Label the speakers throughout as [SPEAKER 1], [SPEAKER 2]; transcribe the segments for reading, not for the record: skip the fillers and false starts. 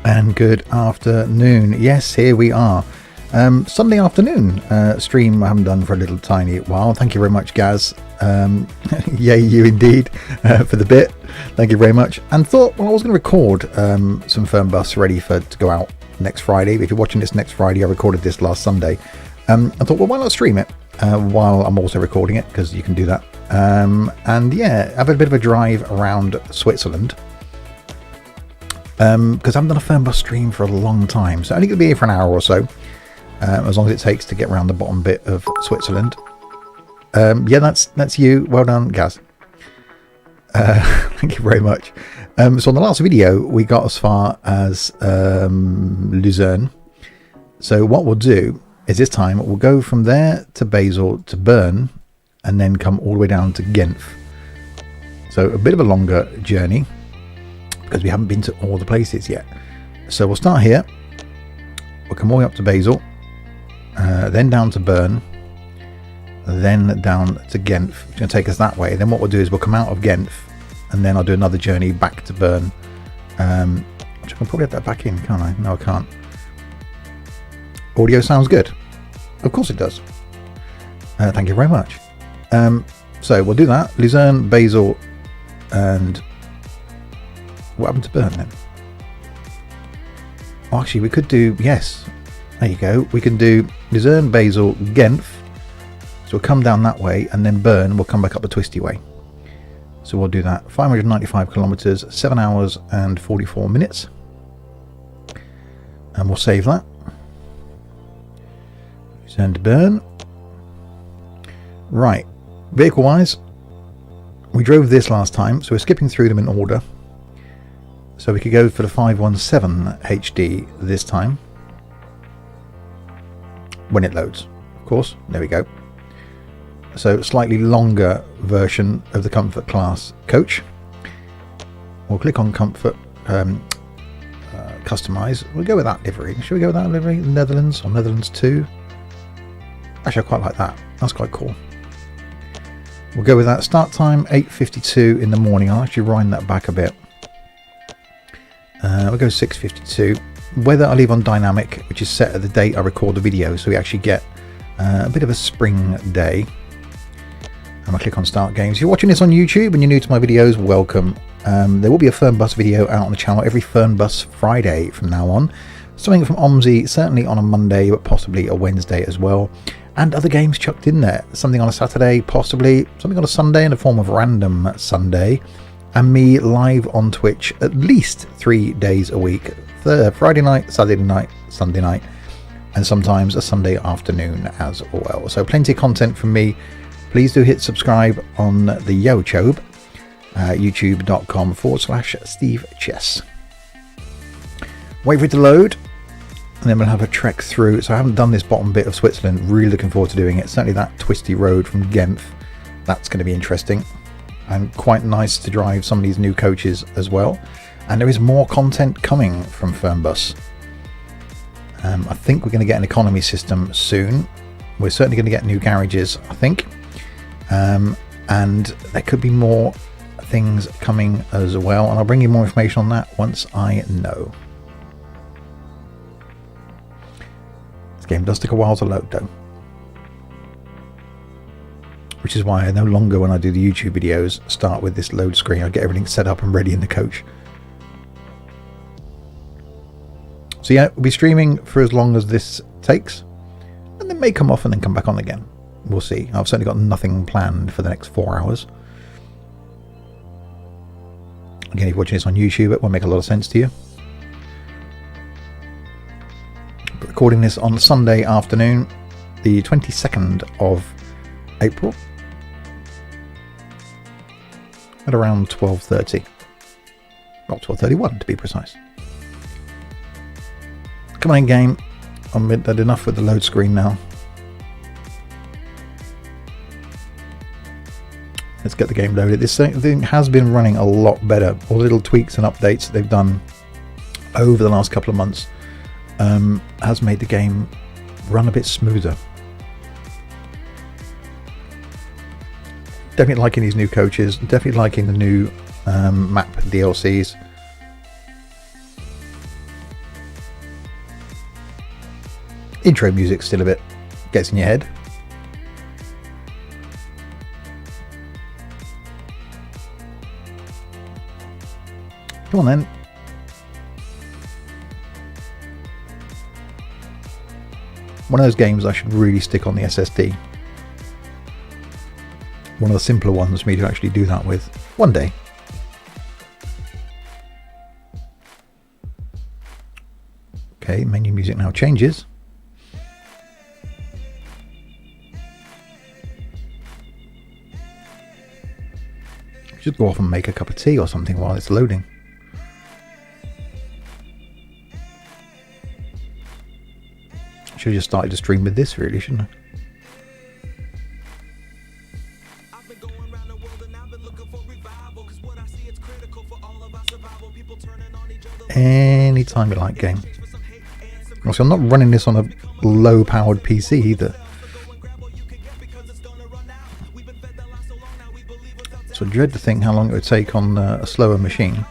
[SPEAKER 1] And good afternoon. Yes, here we are. Sunday afternoon stream I haven't done for a little tiny while. Thank you very much, Gaz. Yay, you indeed, for the bit. Thank you very much. And thought, well, I was going to record some Fernbus ready to go out next Friday. If you're watching this next Friday, I recorded this last Sunday. I thought, well, why not stream it while I'm also recording it, because you can do that. And yeah, have a bit of a drive around Switzerland. Because I haven't done a Fernbus stream for a long time, so only going to be here for an hour or so, as long as it takes to get around the bottom bit of Switzerland. Yeah, that's you. Well done, Gaz. Thank you very much. So on the last video, we got as far as Lucerne. So what we'll do is this time we'll go from there to Basel to Bern, and then come all the way down to Genf. So a bit of a longer journey, because we haven't been to all the places yet. So we'll start here, we'll come all the way up to Basel, then down to Bern, then down to Genf. It's going to take us that way. Then what we'll do is we'll come out of Genf, and then I'll do another journey back to Bern, which I can probably have that back in, can't I? No, I can't. Audio sounds good. Of course it does. Thank you very much. So we'll do that. Lucerne, Basel, and what happened to Bern then? Oh, actually, we could do, yes, there you go. We can do Lucerne, Basel, Genf. So we'll come down that way, and then Bern, we'll come back up the twisty way. So we'll do that. 595 kilometers, 7 hours and 44 minutes. And we'll save that. Lucerne to Bern. Right, vehicle-wise, we drove this last time, so we're skipping through them in order. So we could go for the 517 HD this time, when it loads, of course. There we go. So slightly longer version of the comfort class coach. We'll click on comfort, customize. We'll go with that livery. Should we go with that livery? Netherlands or Netherlands 2? Actually, I quite like that. That's quite cool. We'll go with that. Start time 8:52 in the morning. I'll actually wind that back a bit. We'll go 6:52. Weather I leave on dynamic, which is set at the date I record the video, so we actually get a bit of a spring day. I'm going to click on start games. If you're watching this on YouTube and you're new to my videos, welcome. There will be a Fernbus video out on the channel every Fernbus Friday from now on. Something from OMSI, certainly on a Monday, but possibly a Wednesday as well. And other games chucked in there. Something on a Saturday, possibly. Something on a Sunday in the form of Random Sunday. And me live on Twitch at least 3 days a week. Friday night, Saturday night, Sunday night, and sometimes a Sunday afternoon as well. So plenty of content from me. Please do hit subscribe on the YouTube, youtube.com/Steve Chess. Wait for it to load, and then we'll have a trek through. So I haven't done this bottom bit of Switzerland. Really looking forward to doing it. Certainly that twisty road from Genf. That's going to be interesting. And quite nice to drive some of these new coaches as well. And there is more content coming from Fernbus. I think we're going to get an economy system soon. We're certainly going to get new garages, I think. And there could be more things coming as well. And I'll bring you more information on that once I know. This game does take a while to load though. which is why I no longer, when I do the YouTube videos, start with this load screen. I get everything set up and ready in the coach. So yeah, we'll be streaming for as long as this takes, and then may come off and then come back on again. We'll see. I've certainly got nothing planned for the next 4 hours. Again, if you're watching this on YouTube, it won't make a lot of sense to you. But recording this on Sunday afternoon, the 22nd of April, at around 12:30. Well, 12:31 to be precise. Come on in, game. I'm had enough with the load screen now. Let's get the game loaded. This thing has been running a lot better. All the little tweaks and updates that they've done over the last couple of months has made the game run a bit smoother. Definitely liking these new coaches. Definitely liking the new map DLCs. Intro music still a bit gets in your head. Come on then. One of those games I should really stick on the SSD. One of the simpler ones for me to actually do that with one day. Okay, menu music now changes. Should go off and make a cup of tea or something while it's loading. Should have just started to stream with this, really, shouldn't I? Anytime you like, game. Also, I'm not running this on a low-powered PC either. So I dread to think how long it would take on a slower machine.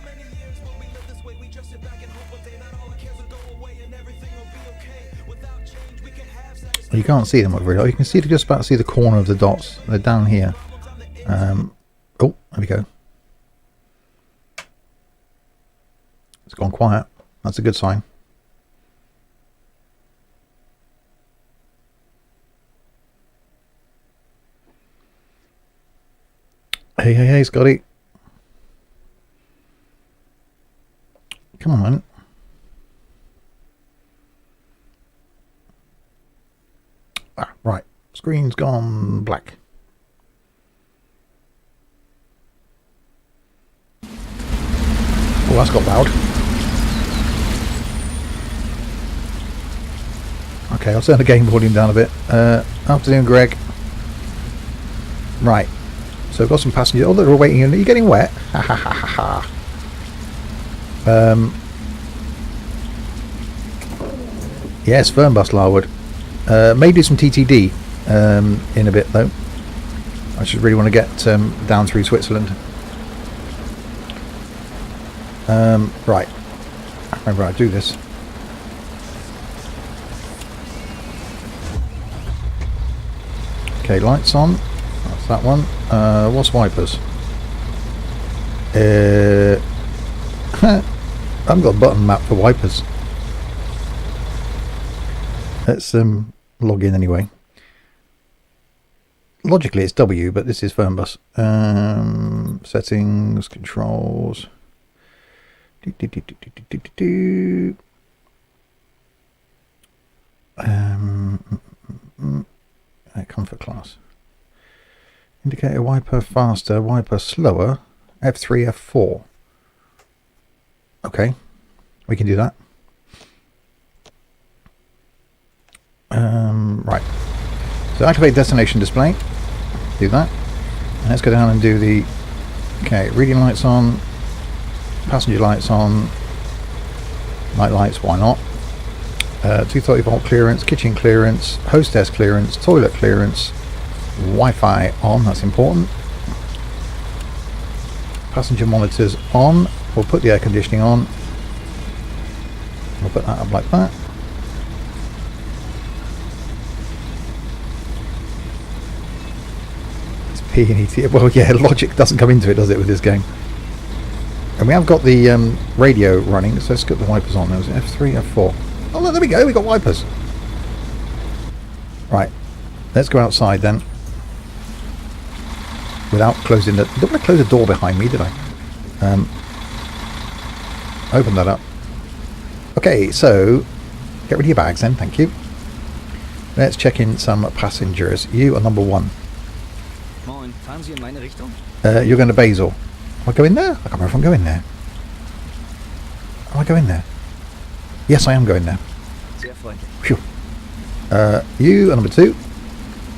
[SPEAKER 1] You can't see them very well. You can see just about see the corner of the dots. They're down here. Oh, there we go. It's gone quiet. That's a good sign. Hey, Scotty. Come on, man. Ah, right. Screen's gone black. Oh, that's got loud. Okay, I'll turn the game volume down a bit. Afternoon, Greg. Right. So I've got some passengers. Oh, they're all waiting. Are you getting wet? Ha ha ha ha ha. Yes, Fernbus Larwood. May do some TTD in a bit though. I just really want to get down through Switzerland. Right. Remember I do this. Okay, lights on. That's that one. What's wipers? I haven't got a button map for wipers. Let's log in anyway. Logically it's W, but this is Fernbus. Settings, controls. Comfort class. Indicator wiper faster, wiper slower. F3, F4. Okay, we can do that. Right. So activate destination display. Do that. And let's go down and do the. Okay, reading lights on. Passenger lights on. Night lights, why not? 230 volt clearance, kitchen clearance, hostess clearance, toilet clearance, Wi-Fi on, that's important. Passenger monitors on. We'll put the air conditioning on. We'll put that up like that. P and ET. Well, yeah, logic doesn't come into it, does it, with this game? And we have got the radio running, so let's get the wipers on. Those F3, F4. Oh, look, there we go. We got wipers. Right, let's go outside then. Without closing the... I didn't want to close the door behind me, did I? Open that up. Okay, so get rid of your bags then, thank you. Let's check in some passengers. You are number 1.
[SPEAKER 2] Moin, fahren Sie in meine Richtung?
[SPEAKER 1] You're going to Basel. Am I going there? I can't remember if I'm going there. Am I going there? Yes, I am going there.
[SPEAKER 2] Sehr freundlich.
[SPEAKER 1] Phew. You are number 2.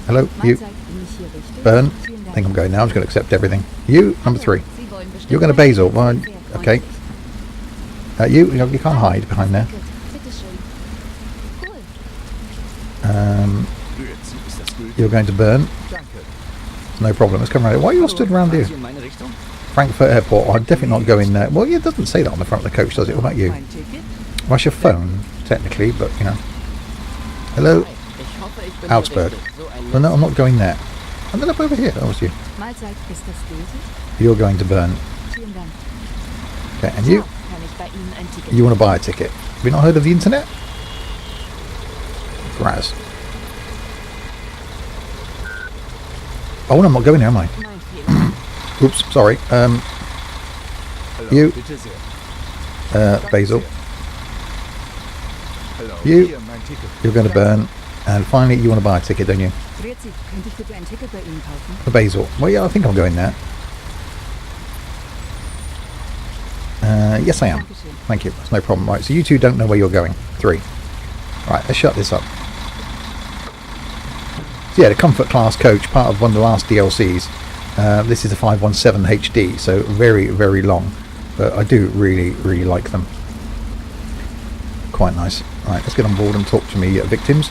[SPEAKER 1] Hello, you. Burn. I think I'm going now. I'm just going to accept everything. You, number 3. You're going to Basel. Well, okay. You can't hide behind there. You're going to Bern. No problem. Let's come around here. Why are you all stood around here? Frankfurt Airport. I'm definitely not going there. Well, yeah, it doesn't say that on the front of the coach, does it? What about you? Well, that's your phone, technically, but, you know. Hello? Augsburg. Well, no, I'm not going there. I'm up over here. That was you. You're going to Bern. Okay, and you? You want to buy a ticket. Have you not heard of the internet? Graz. Oh, no, I'm not going there, am I? Oops, sorry. You. Basil. You. You're going to Bern. And finally, you want to buy a ticket, don't you? For Basil. Well, yeah, I think I'm going there. Yes, I am. Thank you. That's no problem. Right, so you two don't know where you're going. 3. Right, let's shut this up. So yeah, the Comfort Class coach, part of one of the last DLCs. This is a 517 HD, so very, very long. But I do really, really like them. Quite nice. Right, let's get on board and talk to me, victims.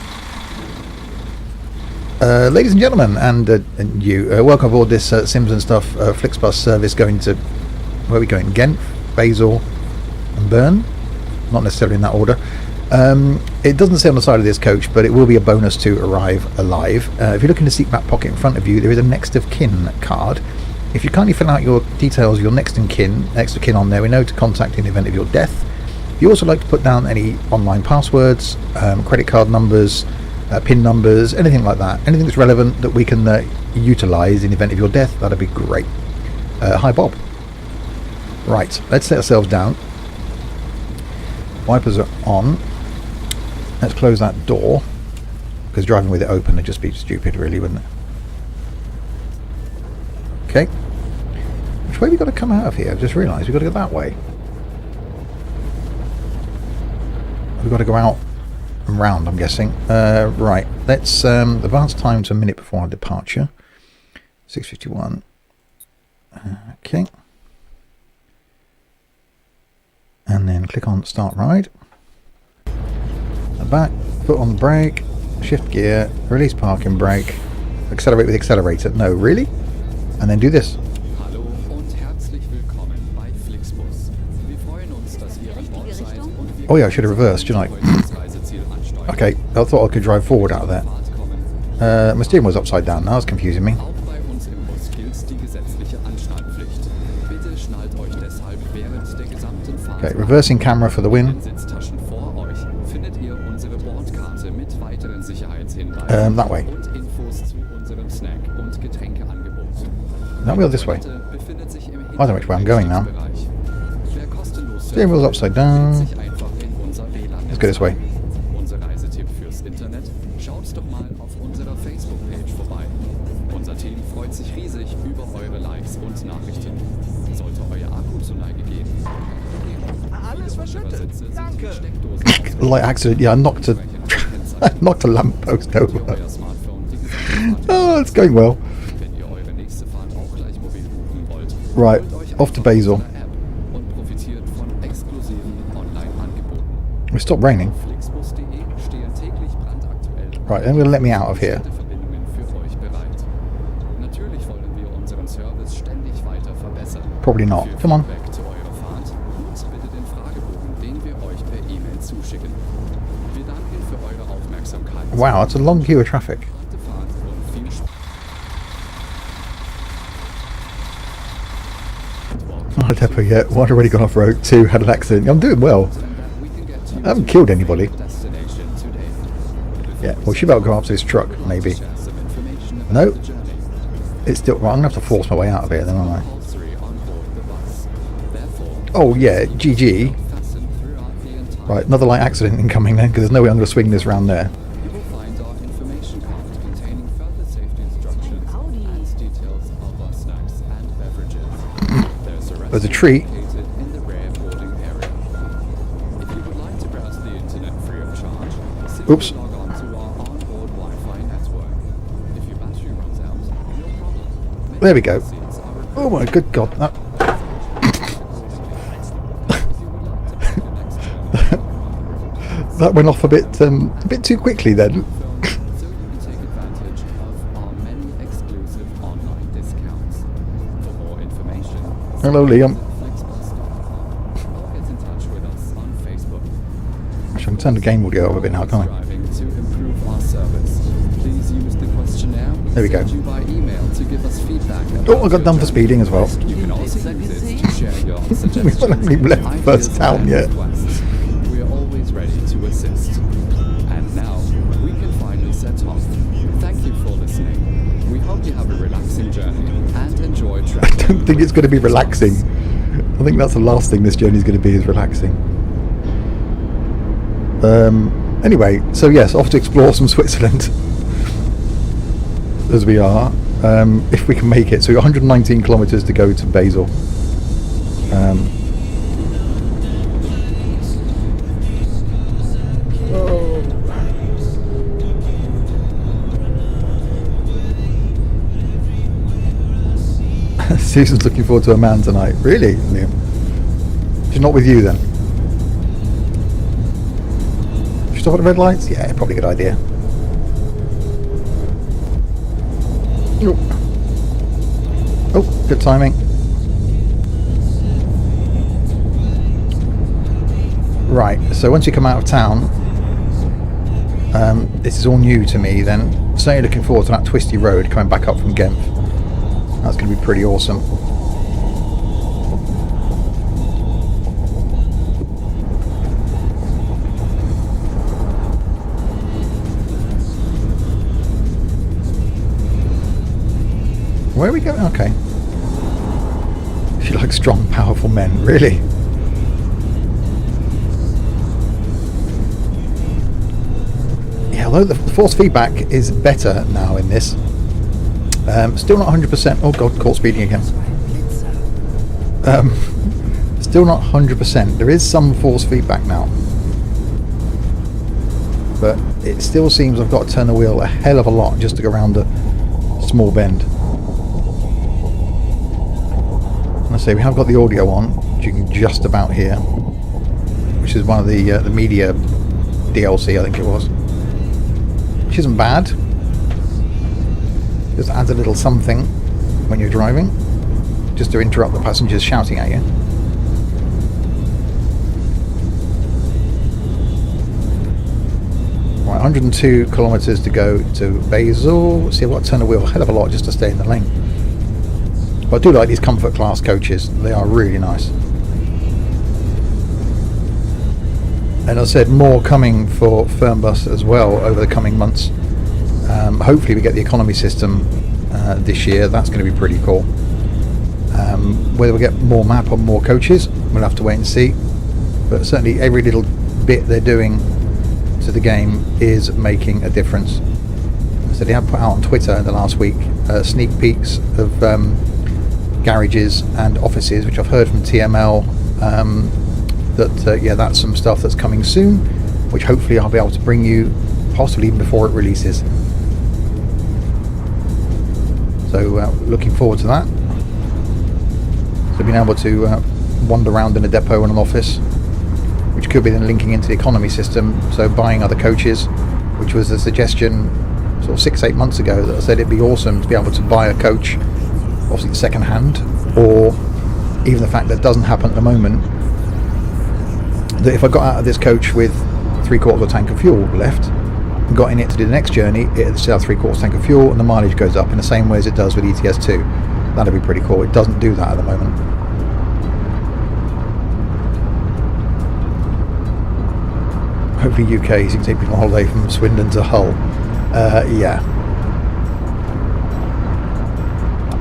[SPEAKER 1] Ladies and gentlemen, and you, welcome aboard this Sims and Stuff Flixbus service going to... Where are we going? Ghent, Basel and Bern? Not necessarily in that order. It doesn't say on the side of this coach, but it will be a bonus to arrive alive. If you're looking to seat back pocket in front of you, there is a next of kin card. If you kindly fill out your details, your next of kin on there, we know to contact in the event of your death. You also like to put down any online passwords, credit card numbers, PIN numbers, anything like that. Anything that's relevant that we can utilise in the event of your death, that'd be great. Hi Bob. Right, let's set ourselves down. Wipers are on. Let's close that door, because driving with it open would just be stupid, really, wouldn't it? Okay. Which way have we got to come out of here? I've just realised we've got to go that way. We've got to go out and round, I'm guessing. Right, let's advance time to a minute before our departure. 6:51. Okay. And then click on start ride. And back, foot on the brake, shift gear, release parking brake, accelerate with accelerator. No, really? And then do this. Oh yeah, I should have reversed, shouldn't I? Okay, I thought I could drive forward out of there. My steering was upside down now, that's confusing me. Okay, reversing camera for the win. That way. No, we'll this way. I don't know which way I'm going now. Steering wheel's upside down. Let's go this way. Light accident, yeah, I knocked a lamppost over. Oh, it's going well. Right, off to Basel. We stopped raining. Right, then we'll let me out of here. Probably not. Come on. Wow, that's a long queue of traffic. Not a depot yet. One already gone off road. Two had an accident. I'm doing well. I haven't killed anybody. Yeah, well, she better go up to this truck, maybe. No. It's still... Well, I'm going to have to force my way out of here then, aren't I? Oh, yeah, GG. Right, another light accident incoming then, because there's no way I'm going to swing this round there. There's a tree. Oops. There we go. Oh my good god. That went off a bit too quickly then. Hello, Liam. I can turn the game audio up a bit now, can't I? There we go. Oh, I got done for speeding as well. We haven't even left the first town yet.
[SPEAKER 3] We are always ready to assist. And now we can finally set off. Thank you for listening. We hope you have a relaxing journey and enjoy traveling.
[SPEAKER 1] I don't think it's going to be relaxing. I think that's the last thing this journey is going to be, is relaxing. Anyway, so yes, off to explore some Switzerland. As we are, if we can make it. So 119 kilometers to go to Basel. Susan's looking forward to a man tonight. Really, Liam? She's not with you then? She's stop at the red lights? Yeah, probably a good idea. Oh, good timing. Right, so once you come out of town, this is all new to me then. Certainly looking forward to that twisty road coming back up from Genf. That's going to be pretty awesome. Where are we going? Okay. She likes strong, powerful men. Really? Yeah, although the force feedback is better now in this. Still not 100%. Oh god, caught speeding again. Still not 100%. There is some force feedback now. But it still seems I've got to turn the wheel a hell of a lot just to go around a small bend. I say we have got the audio on, which you can just about hear, which is one of the media DLC, I think it was, which isn't bad. Just adds a little something when you're driving, just to interrupt the passengers shouting at you. Right, 102 kilometres to go to Basel. See, I've got to turn the wheel a hell of a lot just to stay in the lane. But I do like these comfort class coaches. They are really nice. And as I said, more coming for Fernbus as well over the coming months. Hopefully we get the economy system this year. That's going to be pretty cool. Whether we get more map or more coaches, we'll have to wait and see. But certainly every little bit they're doing to the game is making a difference. So they have put out on Twitter in the last week sneak peeks of garages and offices, which I've heard from TML that yeah, that's some stuff that's coming soon, which hopefully I'll be able to bring you possibly even before it releases. So looking forward to that. So being able to wander around in a depot and an office, which could be then linking into the economy system, so buying other coaches, which was a suggestion sort of 6-8 months ago that I said it'd be awesome to be able to buy a coach, obviously second hand, or even the fact that it doesn't happen at the moment, that if I got out of this coach with 3/4 of a tank of fuel left and got in it to do the next journey, it'd still have 3/4 tank of fuel and the mileage goes up in the same way as it does with ETS2. That'd be pretty cool. It doesn't do that at the moment. Hopefully UK, so you can take people on holiday from Swindon to Hull. Yeah.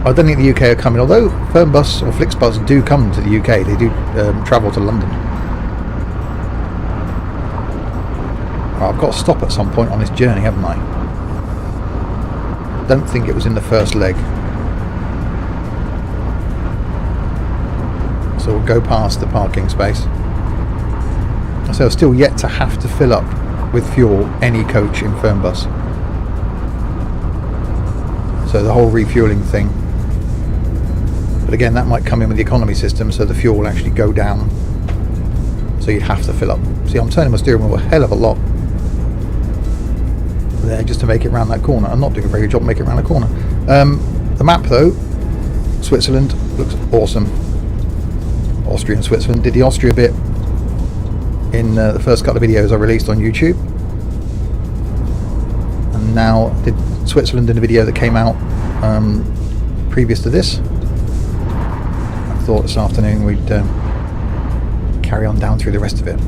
[SPEAKER 1] I don't think the UK are coming, although Fernbus or Flixbus do come to the UK. They do travel to London. Right, I've got to stop at some point on this journey, haven't I? Don't think it was in the first leg. So we'll go past the parking space. So I've still yet to have to fill up with fuel any coach in Fernbus. So the whole refueling thing. But again, that might come in with the economy system, so the fuel will actually go down. So you'd have to fill up. See, I'm turning my steering wheel a hell of a lot there just to make it round that corner. I'm not doing a very good job making it round the corner. The map though, Switzerland looks awesome. Austria and Switzerland. Did the Austria bit in the first couple of videos I released on YouTube, and now did Switzerland in a video that came out previous to this. I thought this afternoon we'd carry on down through the rest of it.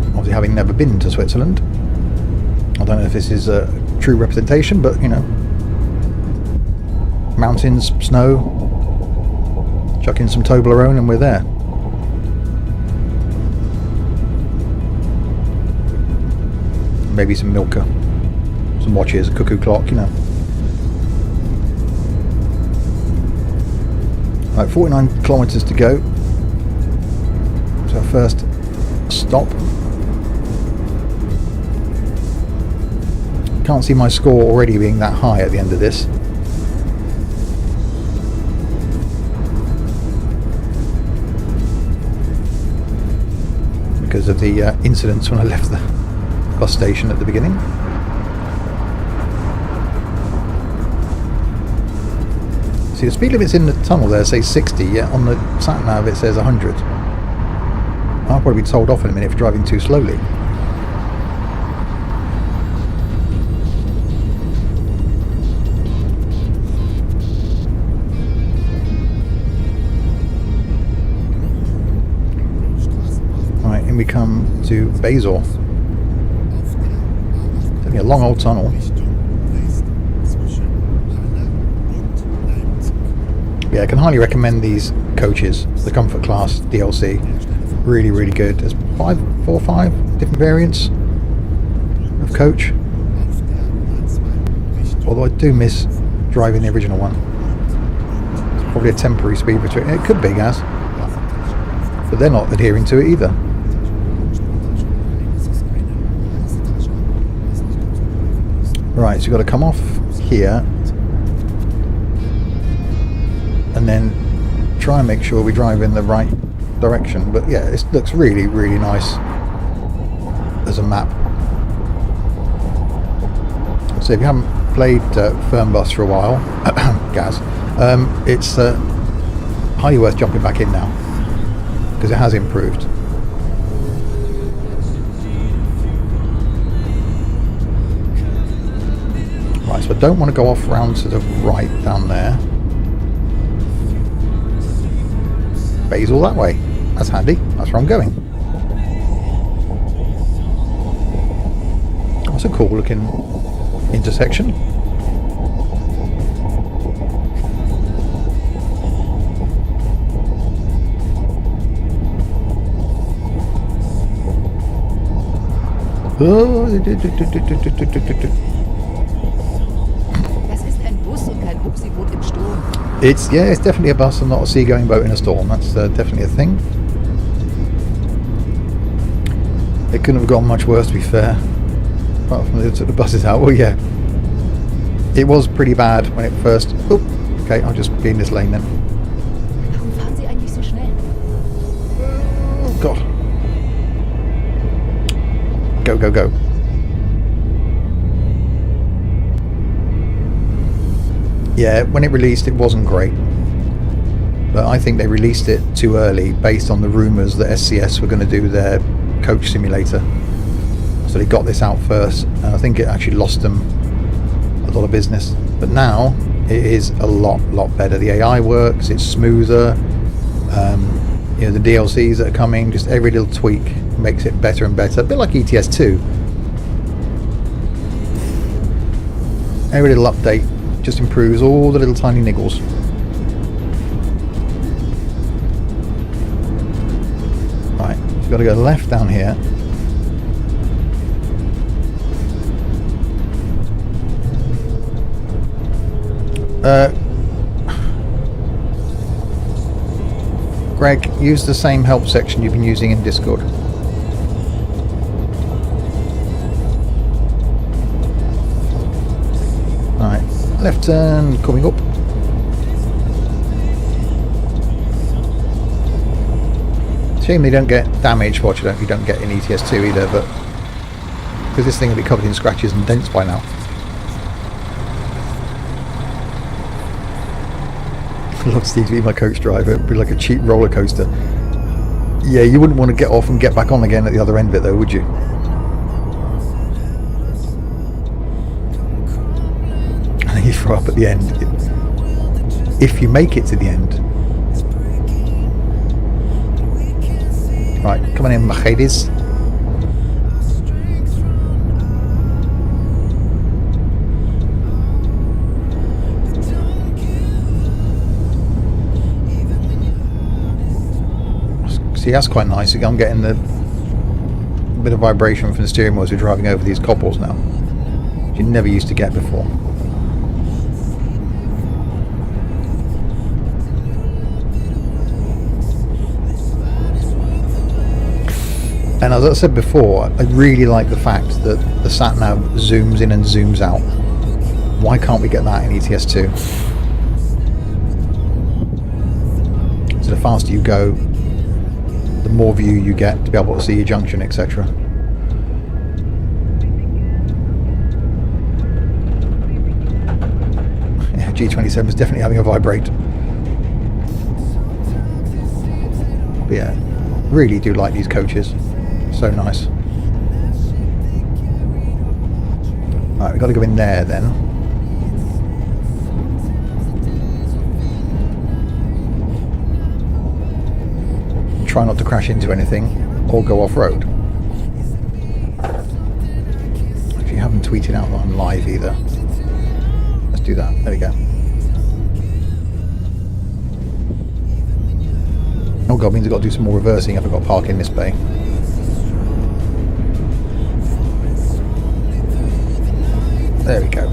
[SPEAKER 1] Obviously, having never been to Switzerland, I don't know if this is a true representation, but you know, mountains, snow, chuck in some Toblerone and we're there. Maybe some Milka, some watches, a cuckoo clock, you know. Right, 49 kilometres to go. So our first stop. Can't see my score already being that high at the end of this. Because of the incidents when I left the bus station at the beginning. See, the speed limit's in the tunnel there says 60, yet on the sat nav it says 100. I'll probably be told off in a minute for driving too slowly. Right, and we come to Basel. It's only a long old tunnel. Yeah, I can highly recommend these coaches. The Comfort Class DLC, really, really good. There's 4 or 5 different variants of coach. Although I do miss driving the original one. It's probably a temporary speed between. It could be, Gaz, but they're not adhering to it either. Right, so you've got to come off here and then try and make sure we drive in the right direction. But yeah, it looks really, really nice as a map. So if you haven't played Fernbus for a while, Gaz, it's highly worth jumping back in now because it has improved. Right, so I don't want to go off round to the right down there. Basel that way. That's handy. That's where I'm going. That's a cool looking intersection. Oh, it's definitely a bus and not a seagoing boat in a storm. That's definitely a thing. It couldn't have gone much worse, to be fair. Apart from they took the buses out. Well, yeah, it was pretty bad when it first. Oh, okay, I'll just be in this lane then. Oh God! Go, go, go! Yeah, when it released it wasn't great, but I think they released it too early based on the rumours that SCS were going to do their coach simulator, so they got this out first, and I think it actually lost them a lot of business. But now it is a lot better. The AI works, it's smoother, you know, the DLCs that are coming, just every little tweak makes it better and better. A bit like ETS2. Every little update just improves all the little tiny niggles. Right, you've got to go left down here. Greg, use the same help section you've been using in Discord. Right, left turn coming up. Shame they don't get damage, watch you don't get in ETS2 either, but because this thing will be covered in scratches and dents by now. I'd love Steve to be my coach driver. It'd be like a cheap roller coaster. Yeah, you wouldn't want to get off and get back on again at the other end of it though, would you? And then you throw up at the end. If you make it to the end. Right, come on in, Mercedes. See, that's quite nice. I'm getting the bit of vibration from the steering wheel as we're driving over these cobbles now, which you never used to get before. And as I said before, I really like the fact that the sat-nav zooms in and zooms out. Why can't we get that in ETS2? So the faster you go, the more view you get to be able to see your junction, etc. Yeah, G27 is definitely having a vibrate. But yeah, really do like these coaches. So nice. Right, we've got to go in there then. Try not to crash into anything or go off-road. If you haven't tweeted out that I'm live either, let's do that. There we go. Oh god, means I've got to do some more reversing if I've got to park in this bay. There we go.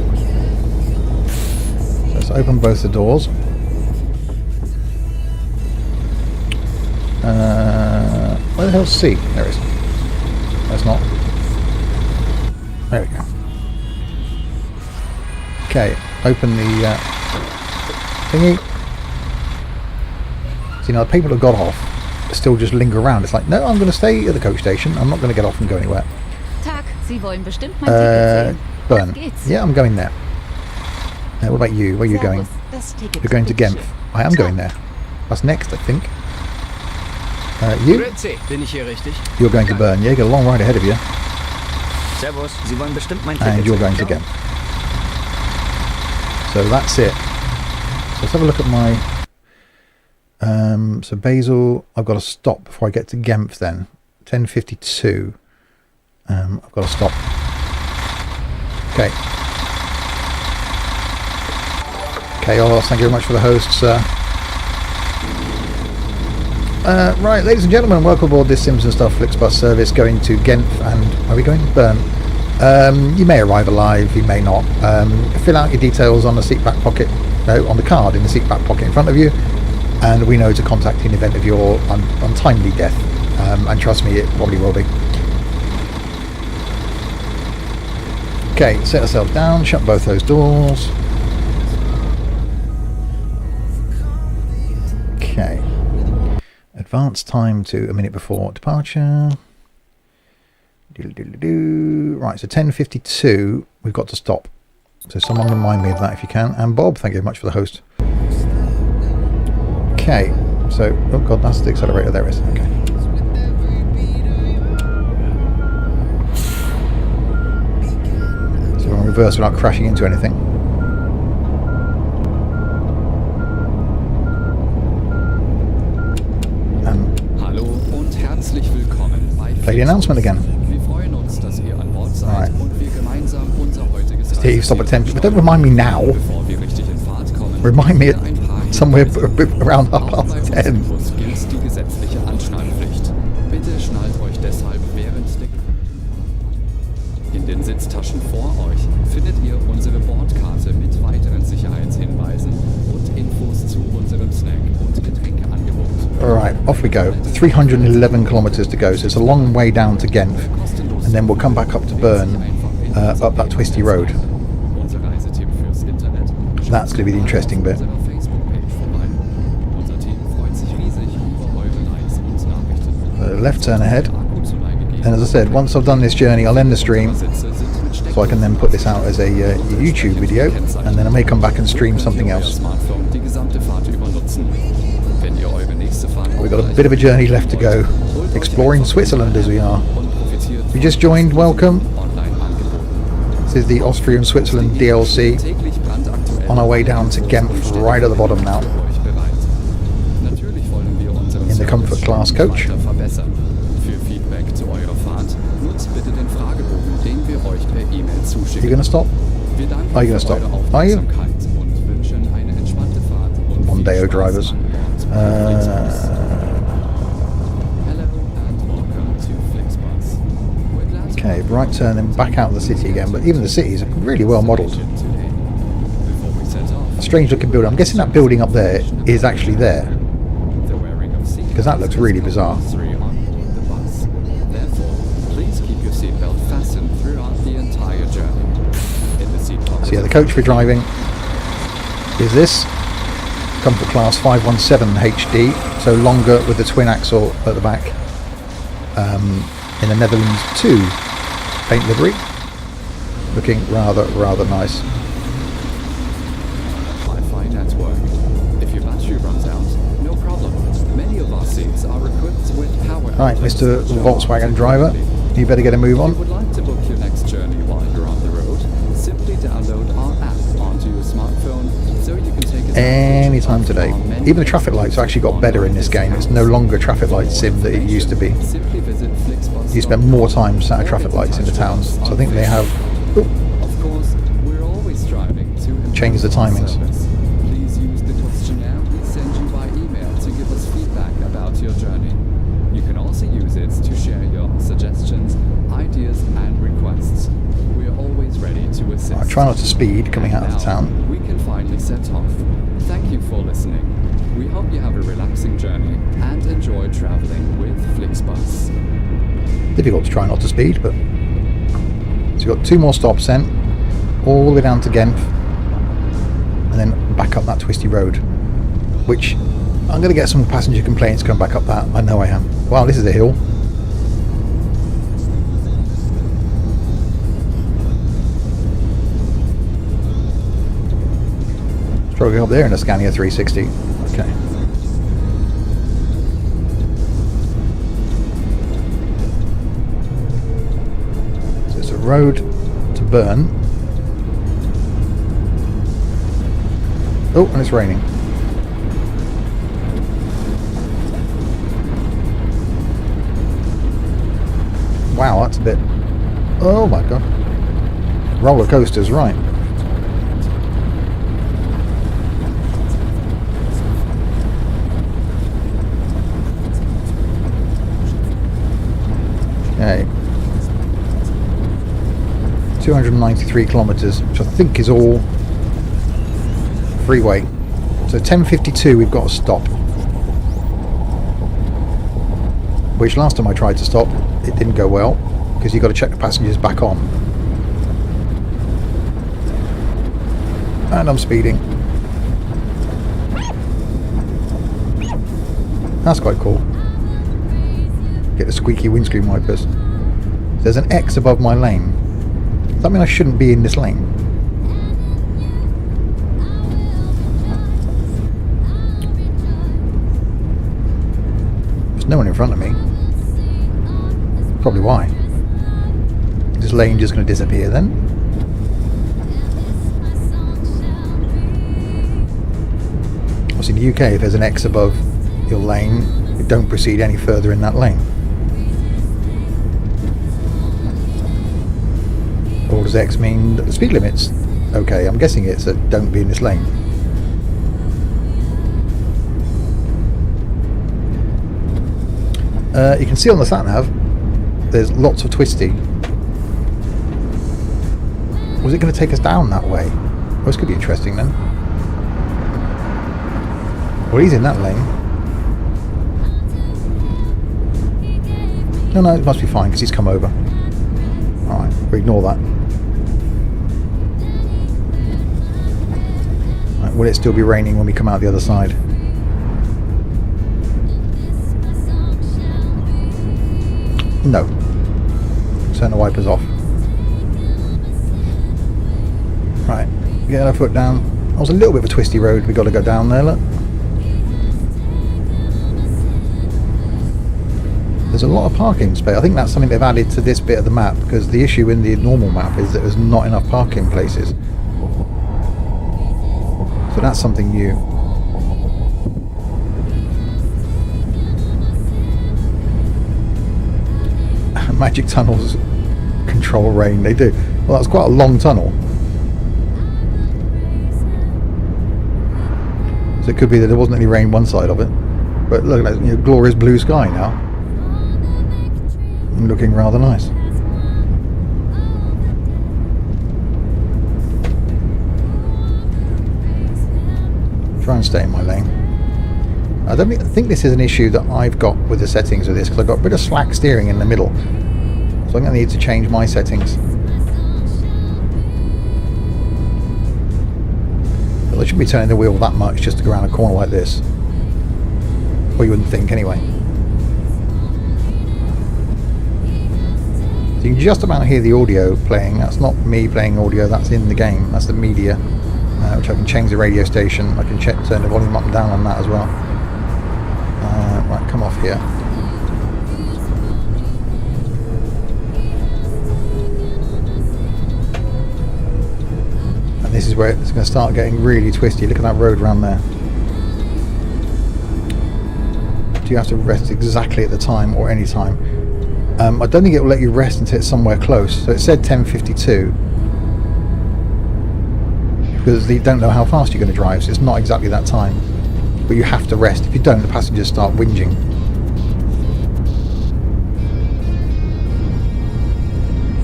[SPEAKER 1] So let's open both the doors. Where the hell's C? There it is. That's not. There we go. Okay, open the thingy. See, now the people who got off still just linger around. It's like, no, I'm going to stay at the coach station. I'm not going to get off and go anywhere.
[SPEAKER 4] Tag, Sie wollen bestimmt mein Ticket sehen.
[SPEAKER 1] Burn.
[SPEAKER 4] Auf geht's.
[SPEAKER 1] Yeah, I'm going there. What about you? Where are you going?
[SPEAKER 4] Das Ticket
[SPEAKER 1] You're going to
[SPEAKER 4] bitte
[SPEAKER 1] Genf.
[SPEAKER 4] schön.
[SPEAKER 1] I am going there. That's next, I think. You?
[SPEAKER 2] Bin ich hier richtig?
[SPEAKER 1] You're going to Bern. Yeah, you got a long ride ahead of you.
[SPEAKER 2] Servus, Sie wollen bestimmt mein Ticket
[SPEAKER 1] And you're
[SPEAKER 2] sehen.
[SPEAKER 1] going to Genf. So that's it. So let's have a look at my... so Basel, I've got to stop before I get to Genf then. 10:52. I've got to stop. Okay. Chaos, thank you very much for the host, sir. Right, ladies and gentlemen, welcome aboard this Sims and Stuff Flixbus service going to Genf and... Are we going to Bern? You may arrive alive, you may not. Fill out your details on the seat back pocket, no, on the card in the seat back pocket in front of you, and we know to contact you in the event of your untimely death. And trust me, it probably will be. Okay, set ourselves down, shut both those doors. Okay. Advance time to a minute before departure. Right, so 10:52, we've got to stop. So someone remind me of that if you can. And Bob, thank you very much for the host. Okay, so, oh god, that's the accelerator, there it is, okay. So we're on reverse without crashing into anything. Play the announcement again.
[SPEAKER 3] Wir freuen uns, dass ihr an Bord seid
[SPEAKER 1] Right.
[SPEAKER 3] und wir gemeinsam unser heutiges
[SPEAKER 1] Steve, stop at 10. But don't remind me now.
[SPEAKER 3] Bevor wir richtig in Fahrt kommen,
[SPEAKER 1] Remind me at
[SPEAKER 3] ein paar
[SPEAKER 1] somewhere around
[SPEAKER 3] Auch bei
[SPEAKER 1] 10:30.
[SPEAKER 3] uns gilt die gesetzliche Anschnallpflicht. Bitte schnallt euch deshalb während der... In den Sitztaschen vor euch findet ihr unsere Bordkarte mit weiteren Sicherheitshinweisen und Infos zu unserem Snack- und Getränkeangebot.
[SPEAKER 1] Alright, off we go. 311 kilometres to go, so it's a long way down to Genf. And then we'll come back up to Bern, up that twisty road.
[SPEAKER 3] Unser Reisetipp fürs Internet.
[SPEAKER 1] That's going to be the interesting bit.
[SPEAKER 3] Unserer Facebook-Page vorbei. Unser Team freut sich riesig über eure Likes und Nachrichten.
[SPEAKER 1] Left turn ahead.
[SPEAKER 3] Akku zur Neige geben.
[SPEAKER 1] And as I said, once I've done this journey, I'll end the stream, so I can then put this out as a YouTube video, and then I may come back and stream something else. We've got a bit of a journey left to go, exploring Switzerland as we are. If you just joined, welcome. This is the Austria-Switzerland DLC, on our way down to Genf, right at the bottom now, in the comfort class coach.
[SPEAKER 3] Für Feedback zu eurer Fahrt nutzt bitte den Fragebogen, den wir euch per E-Mail zuschicken.
[SPEAKER 1] You gonna stop?
[SPEAKER 3] Wir danken
[SPEAKER 1] Are you gonna
[SPEAKER 3] für
[SPEAKER 1] stop?
[SPEAKER 3] eure
[SPEAKER 1] Are you?
[SPEAKER 3] Aufmerksamkeit und wünschen eine entspannte Fahrt und viel
[SPEAKER 1] Mondeo
[SPEAKER 3] Spaß
[SPEAKER 1] drivers.
[SPEAKER 3] an Bord. Hello and welcome to Flixbus. We're glad to
[SPEAKER 1] Okay, right turn and back out of the city again, but even the cities are really well modelled.
[SPEAKER 3] today. Before we set off,
[SPEAKER 1] Strange looking building. I'm guessing that building up there is actually there,
[SPEAKER 3] the wearing of seatbelts
[SPEAKER 1] because that looks really bizarre.
[SPEAKER 3] compulsory on board the bus. Therefore, please keep your seatbelt fastened throughout the entire journey. In the seat pocket
[SPEAKER 1] So yeah, the coach we're driving is this Comfort Class 517 HD, so longer with the twin axle at the back, in the Netherlands 2 paint livery, looking rather nice.
[SPEAKER 3] Wi-Fi network. If your battery runs out, no problem. Many of our seats are equipped with power.
[SPEAKER 1] Right,
[SPEAKER 3] outlets
[SPEAKER 1] Mr.
[SPEAKER 3] that show
[SPEAKER 1] Volkswagen
[SPEAKER 3] up
[SPEAKER 1] driver,
[SPEAKER 3] automatically.
[SPEAKER 1] you better get a move
[SPEAKER 3] If you
[SPEAKER 1] on.
[SPEAKER 3] would like to book your next journey while you're on the road, simply download our app onto your smartphone so you can take advantage
[SPEAKER 1] Anytime
[SPEAKER 3] of
[SPEAKER 1] today.
[SPEAKER 3] our many
[SPEAKER 1] Even the traffic lights have actually got better in this game. It's no longer a traffic light sim that it used to be.
[SPEAKER 3] Simply visit Flixbus.
[SPEAKER 1] You spend more time sat at traffic lights in the towns, so I think they have
[SPEAKER 3] Of course, we're always striving to improve
[SPEAKER 1] changed the
[SPEAKER 3] our
[SPEAKER 1] timings.
[SPEAKER 3] service. Please use the questionnaire we send you by email to give us feedback about your journey. You can also use it to share your suggestions, ideas, and requests. We are always ready to assist.
[SPEAKER 1] I try not to speed coming out of the
[SPEAKER 3] Now,
[SPEAKER 1] town.
[SPEAKER 3] we can finally set off. Thank you for listening. We hope you have a relaxing journey and enjoy traveling with Flixbus.
[SPEAKER 1] Difficult to try not to speed, but so you've got 2 more stops then, all the way down to Genf, and then back up that twisty road, which I'm going to get some passenger complaints going back up that. I know I am. Wow, this is a hill. Struggling up there in a Scania 360. Okay. So it's a road to Bern. Oh, and it's raining. Wow, that's a bit... Oh my god. Roller coasters, right. Okay. 293 kilometres, which I think is all freeway. So 10:52 we've got to stop. Which last time I tried to stop, it didn't go well, because you've got to check the passengers back on. And I'm speeding. That's quite cool. Get the squeaky windscreen wipers. There's an X above my lane. Does that mean I shouldn't be in this lane? There's no one in front of me. Probably why. Is this lane just going to disappear then? Obviously in the UK, if there's an X above your lane, you don't proceed any further in that lane. does X mean that the speed limit's okay? I'm guessing it's a don't be in this lane. You can see on the sat nav there's lots of twisty. Was it going to take us down that way? Well, this could be interesting then. Well, he's in that lane. No, it must be fine because he's come over. Alright, we ignore that. Right, will it still be raining when we come out the other side? No. Turn the wipers off. Right, get our foot down. That was a little bit of a twisty road we got to go down there, look. There's a lot of parking space. I think that's something they've added to this bit of the map, because the issue in the normal map is that there's not enough parking places. So that's something new. Magic tunnels control rain, they do. Well, that's quite a long tunnel. So it could be that there wasn't any rain one side of it. But look at that, you know, glorious blue sky now. Looking rather nice. Try and stay in my lane. I don't think this is an issue that I've got with the settings of this, because I've got a bit of slack steering in the middle. So I'm going to need to change my settings. But I shouldn't be turning the wheel that much just to go around a corner like this. Or you wouldn't think anyway. So you can just about hear the audio playing. That's not me playing audio, that's in the game. That's the media, which I can change the radio station. I can turn the volume up and down on that as well. Right, come off here. And this is where it's going to start getting really twisty. Look at that road around there. Do you have to rest exactly at the time or any time? I don't think it will let you rest until it's somewhere close. So it said 10:52 because they don't know how fast you're going to drive, so it's not exactly that time. But you have to rest. If you don't, the passengers start whinging.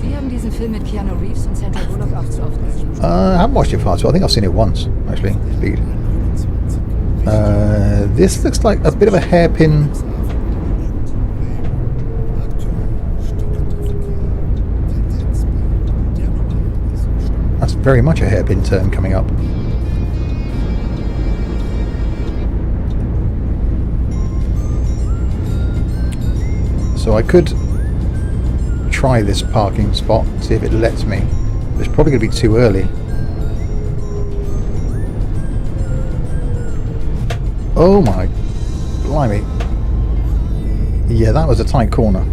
[SPEAKER 4] Sie haben diesen Film mit Keanu Reeves und Sandra Bullock auch zu oft gesehen.
[SPEAKER 1] I haven't watched it far too. I think I've seen it once, actually. Speed. This looks like a bit of a hairpin. That's very much a hairpin turn coming up. So I could try this parking spot, see if it lets me. It's probably going to be too early. Oh my blimey. Yeah, that was a tight corner.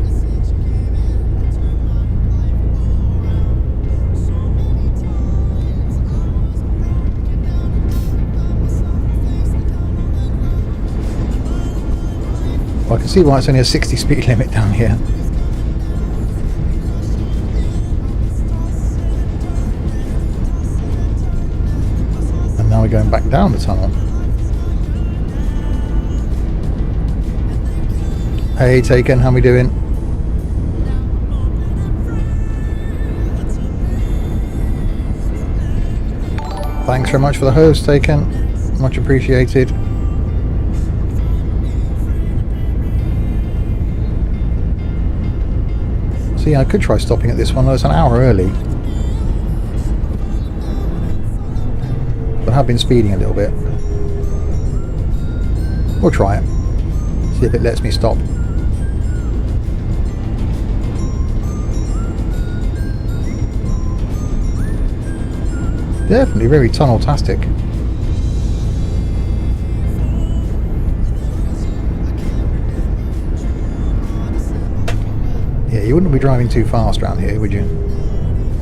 [SPEAKER 1] Well, I can see why it's only a 60 speed limit down here. And now we're going back down the tunnel. Hey Taken, how we doing? Thanks very much for the host, Taken. Much appreciated. So yeah, I could try stopping at this one. It's an hour early. But I have been speeding a little bit. We'll try it. See if it lets me stop. Definitely very tunnel-tastic. Yeah, you wouldn't be driving too fast around here, would you?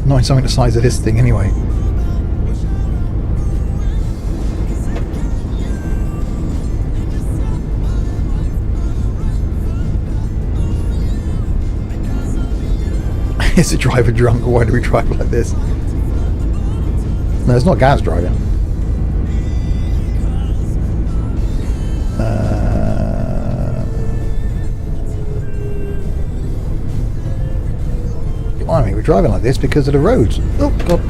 [SPEAKER 1] Not in something the size of this thing anyway. Is the driver drunk, or why do we drive like this? No, it's not Gaz driving. I mean, we're driving like this because of the roads. Oh god,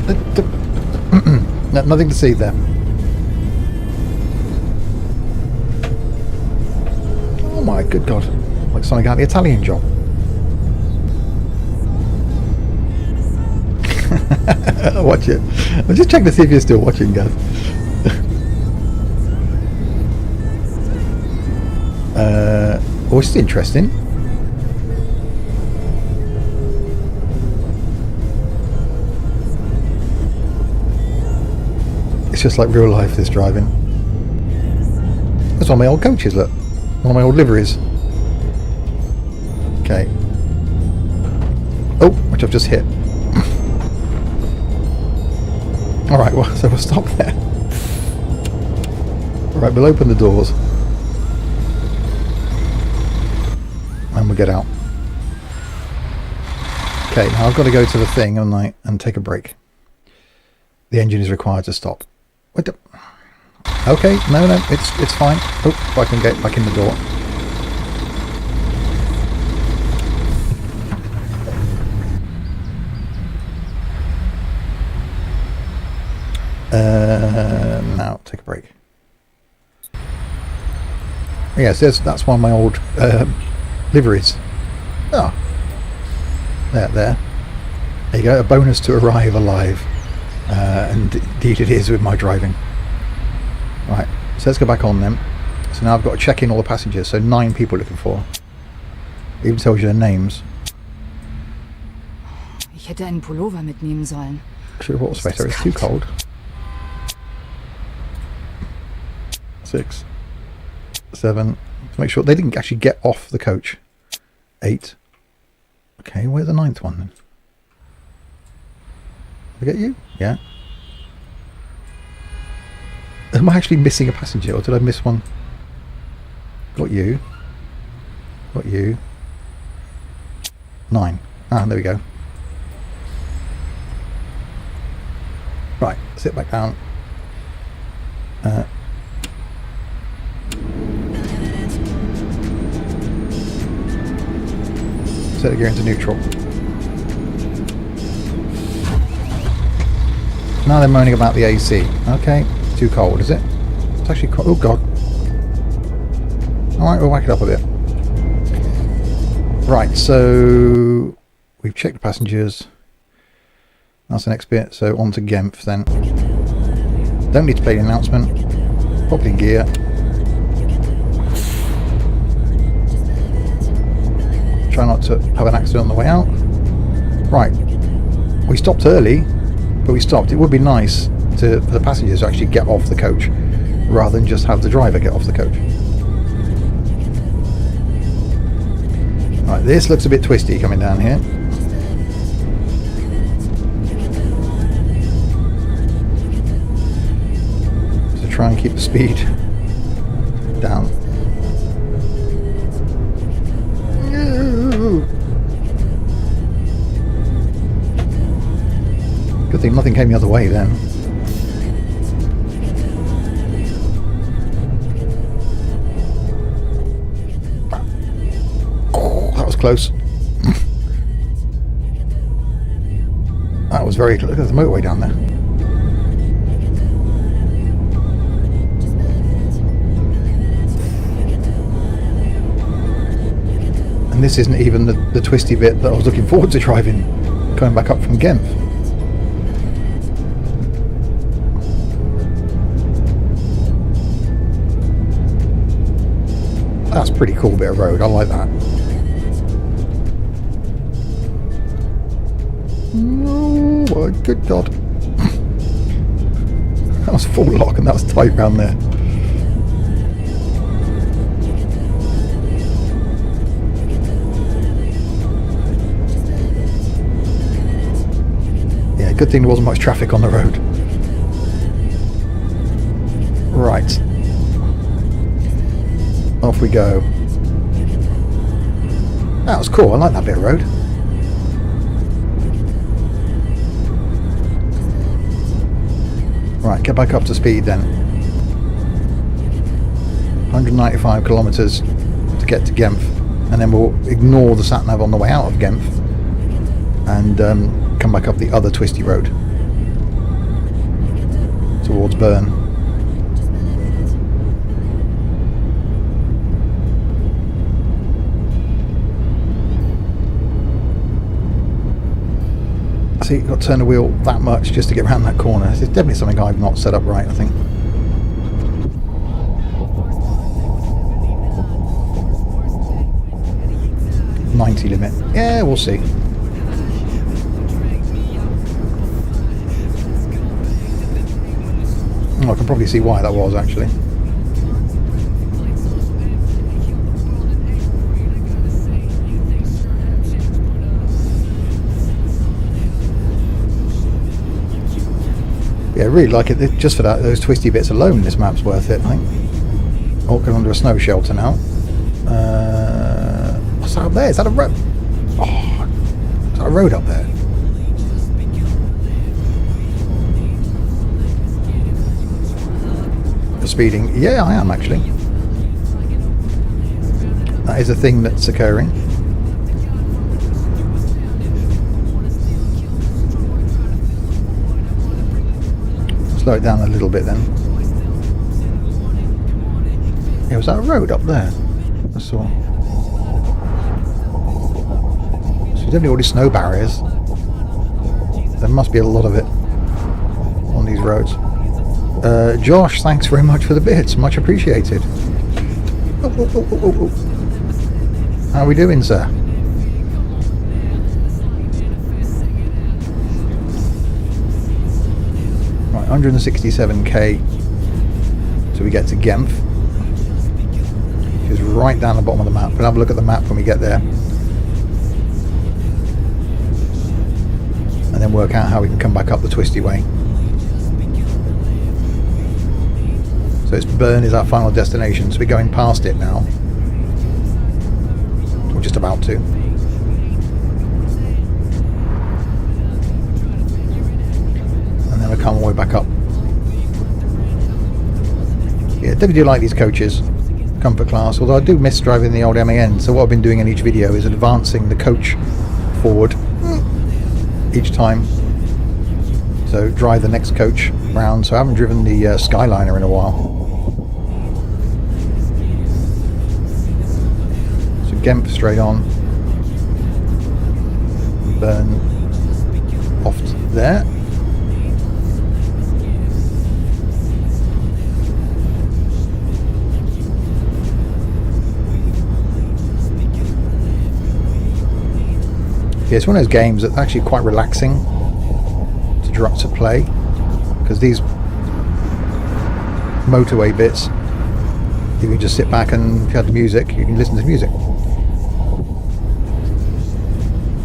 [SPEAKER 1] no, nothing to see there. Oh my good god, like something out the Italian job. Watch it. I'm just checking to see if you're still watching, guys. Oh, this is interesting. It's just like real life, this driving. That's one of my old coaches, look. One of my old liveries. Okay. Oh, which I've just hit. Alright, well, so we'll stop there. Alright, we'll open the doors. And we'll get out. Okay, now I've got to go to the thing and take a break. The engine is required to stop. What the? Okay, no, it's fine. Oh, if I can get back in the door. Now take a break. Yes, that's one of my old liveries. Oh, there. There you go. A bonus to arrive alive. And indeed it is with my driving. Right, so let's go back on then. So now I've got to check in all the passengers. So 9 people looking for. It even tells you their names.
[SPEAKER 4] Ich hätte einen Pullover mitnehmen sollen.
[SPEAKER 1] Should have brought a sweater. It's too cold. 6, 7. To make sure they didn't actually get off the coach. 8. Okay, where's the 9th one then? Did I get you? Yeah. Am I actually missing a passenger, or did I miss one? Got you. Got you. 9. Ah, there we go. Right, sit back down. Set the gear into neutral. Now they're moaning about the AC. Okay, too cold, is it? It's actually cold. Oh god. Alright, we'll whack it up a bit. Right, so we've checked the passengers. That's the next bit. So on to Genf then. Don't need to play the announcement. Pop in gear. Try not to have an accident on the way out. Right. We stopped early, but we stopped. It would be nice for the passengers to actually get off the coach rather than just have the driver get off the coach. Right, this looks a bit twisty coming down here. So try and keep the speed down. Good thing nothing came the other way then. Oh, that was close. That was very close. Look at the motorway down there. And this isn't even the twisty bit that I was looking forward to driving, coming back up from Genf. That's a pretty cool bit of road, I like that. Oh my good god. That was full lock and that was tight round there. Yeah, good thing there wasn't much traffic on the road. Right. Off we go. That was cool, I like that bit of road. Right, get back up to speed then. 195 kilometres to get to Genf, and then we'll ignore the sat-nav on the way out of Genf and come back up the other twisty road towards Bern. See, you've got to turn the wheel that much just to get around that corner. It's definitely something I've not set up right, I think. .90 limit. Yeah, we'll see. Oh, I can probably see why that was, actually. Yeah, I really like it. Just for that, those twisty bits alone, this map's worth it, I think. Oh, going under a snow shelter now. What's that up there? Is that a road? Oh, is that a road up there? For speeding? Yeah, I am actually. That is a thing that's occurring. Slow it down a little bit then. Yeah, was that a road up there? I saw. So definitely all these snow barriers. There must be a lot of it on these roads. Josh, thanks very much for the bits. Much appreciated. Oh. How are we doing, sir? Right, 167k till we get to Genf. It's right down the bottom of the map. We'll have a look at the map when we get there. And then work out how we can come back up the twisty way. So it's Bern is our final destination, so we're going past it now. We're just about to. And then we'll come all the way back up. Yeah, definitely do like these coaches. Comfort class, although I do miss driving the old MAN, so what I've been doing in each video is advancing the coach forward each time. So drive the next coach round, so I haven't driven the Skyliner in a while. So Genf straight on, Bern off there. Yeah, it's one of those games that's actually quite relaxing to play, because these motorway bits, you can just sit back and if you had the music, you can listen to the music.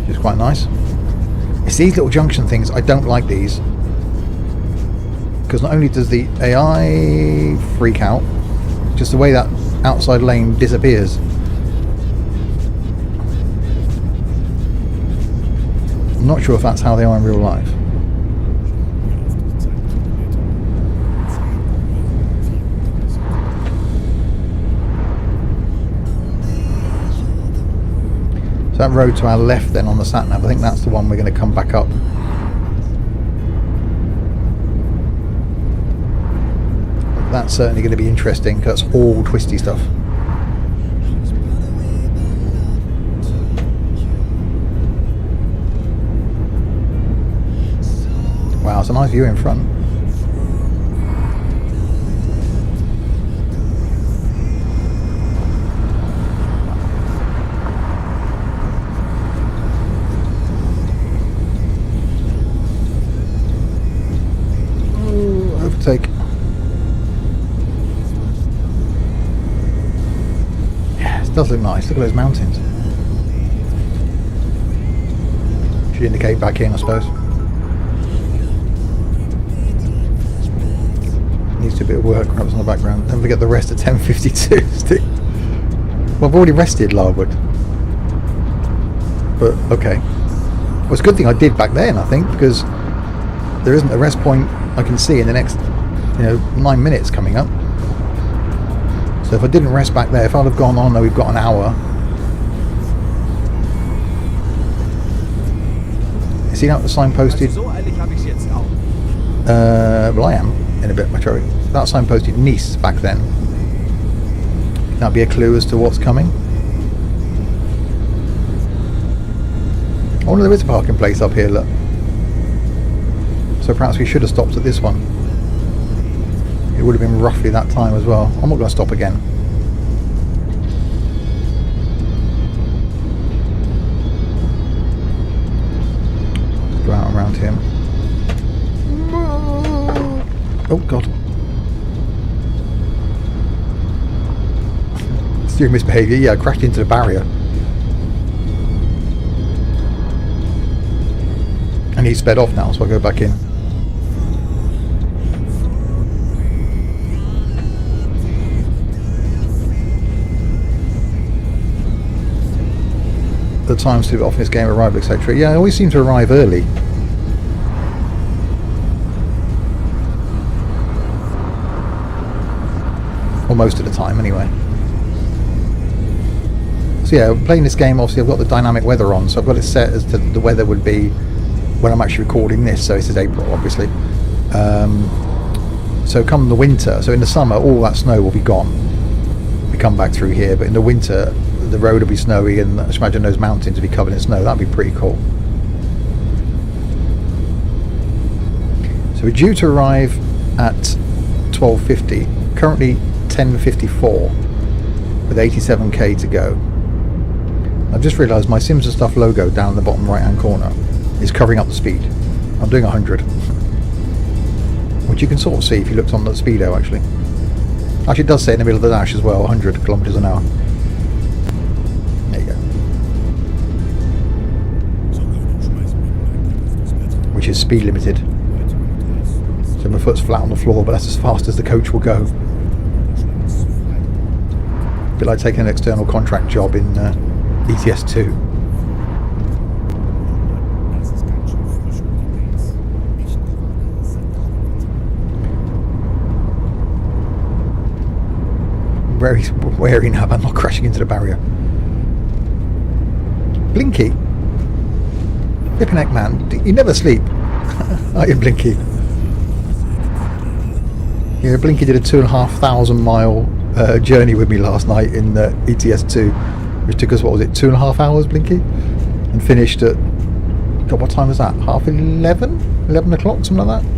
[SPEAKER 1] Which is quite nice. It's these little junction things, I don't like these. Because not only does the AI freak out, just the way that outside lane disappears. I'm not sure if that's how they are in real life. So that road to our left then on the sat-nav, I think that's the one we're going to come back up. That's certainly going to be interesting because that's all twisty stuff. Wow, it's a nice view in front. Overtake. Yeah, it does look nice. Look at those mountains. Should indicate back in, I suppose. Needs to do a bit of work perhaps on the background. Don't forget the rest at 10:52. Well, I've already rested, Larwood. But okay. Well, it's a good thing I did back then, I think, because there isn't a rest point I can see in the next 9 minutes coming up. So if I didn't rest back there, if I'd have gone on, we've got an hour. Is he not signposted? Well, I am in a bit, my trophy. That signposted Nice back then. That'd be a clue as to what's coming. I wonder if there is a parking place up here, look. So perhaps we should have stopped at this one. It would have been roughly that time as well. I'm not going to stop again. Go out around him. Oh god. Steering misbehaviour. Yeah, I crashed into the barrier. And he sped off now, so I'll go back in. The times to off this game arrival, etc. Yeah, I always seem to arrive early. Or most of the time, anyway. So yeah, playing this game, obviously I've got the dynamic weather on, so I've got it set as to the weather would be when I'm actually recording this, so this is April, obviously. So come the winter, so in the summer, all that snow will be gone. We come back through here, but in the winter, the road will be snowy, and I just imagine those mountains will be covered in snow. That'd be pretty cool. So we're due to arrive at 12:50. Currently 10:54 with 87k to go. I've just realised my Sims and Stuff logo down in the bottom right hand corner is covering up the speed. I'm doing 100, which you can sort of see if you looked on the speedo actually. Actually it does say in the middle of the dash as well, 100 kilometers an hour. There you go. Which is speed limited. So my foot's flat on the floor, but that's as fast as the coach will go. A bit like taking an external contract job in ETS 2. Very wary now about not crashing into the barrier. Blinky. Flipping heck, man. You never sleep. Are you, Blinky? Yeah, Blinky did a 2,500 mile journey with me last night in ETS 2, which took us, what was it, 2.5 hours, Blinky? And finished at, God, what time was that? 11? 11 o'clock, something like that?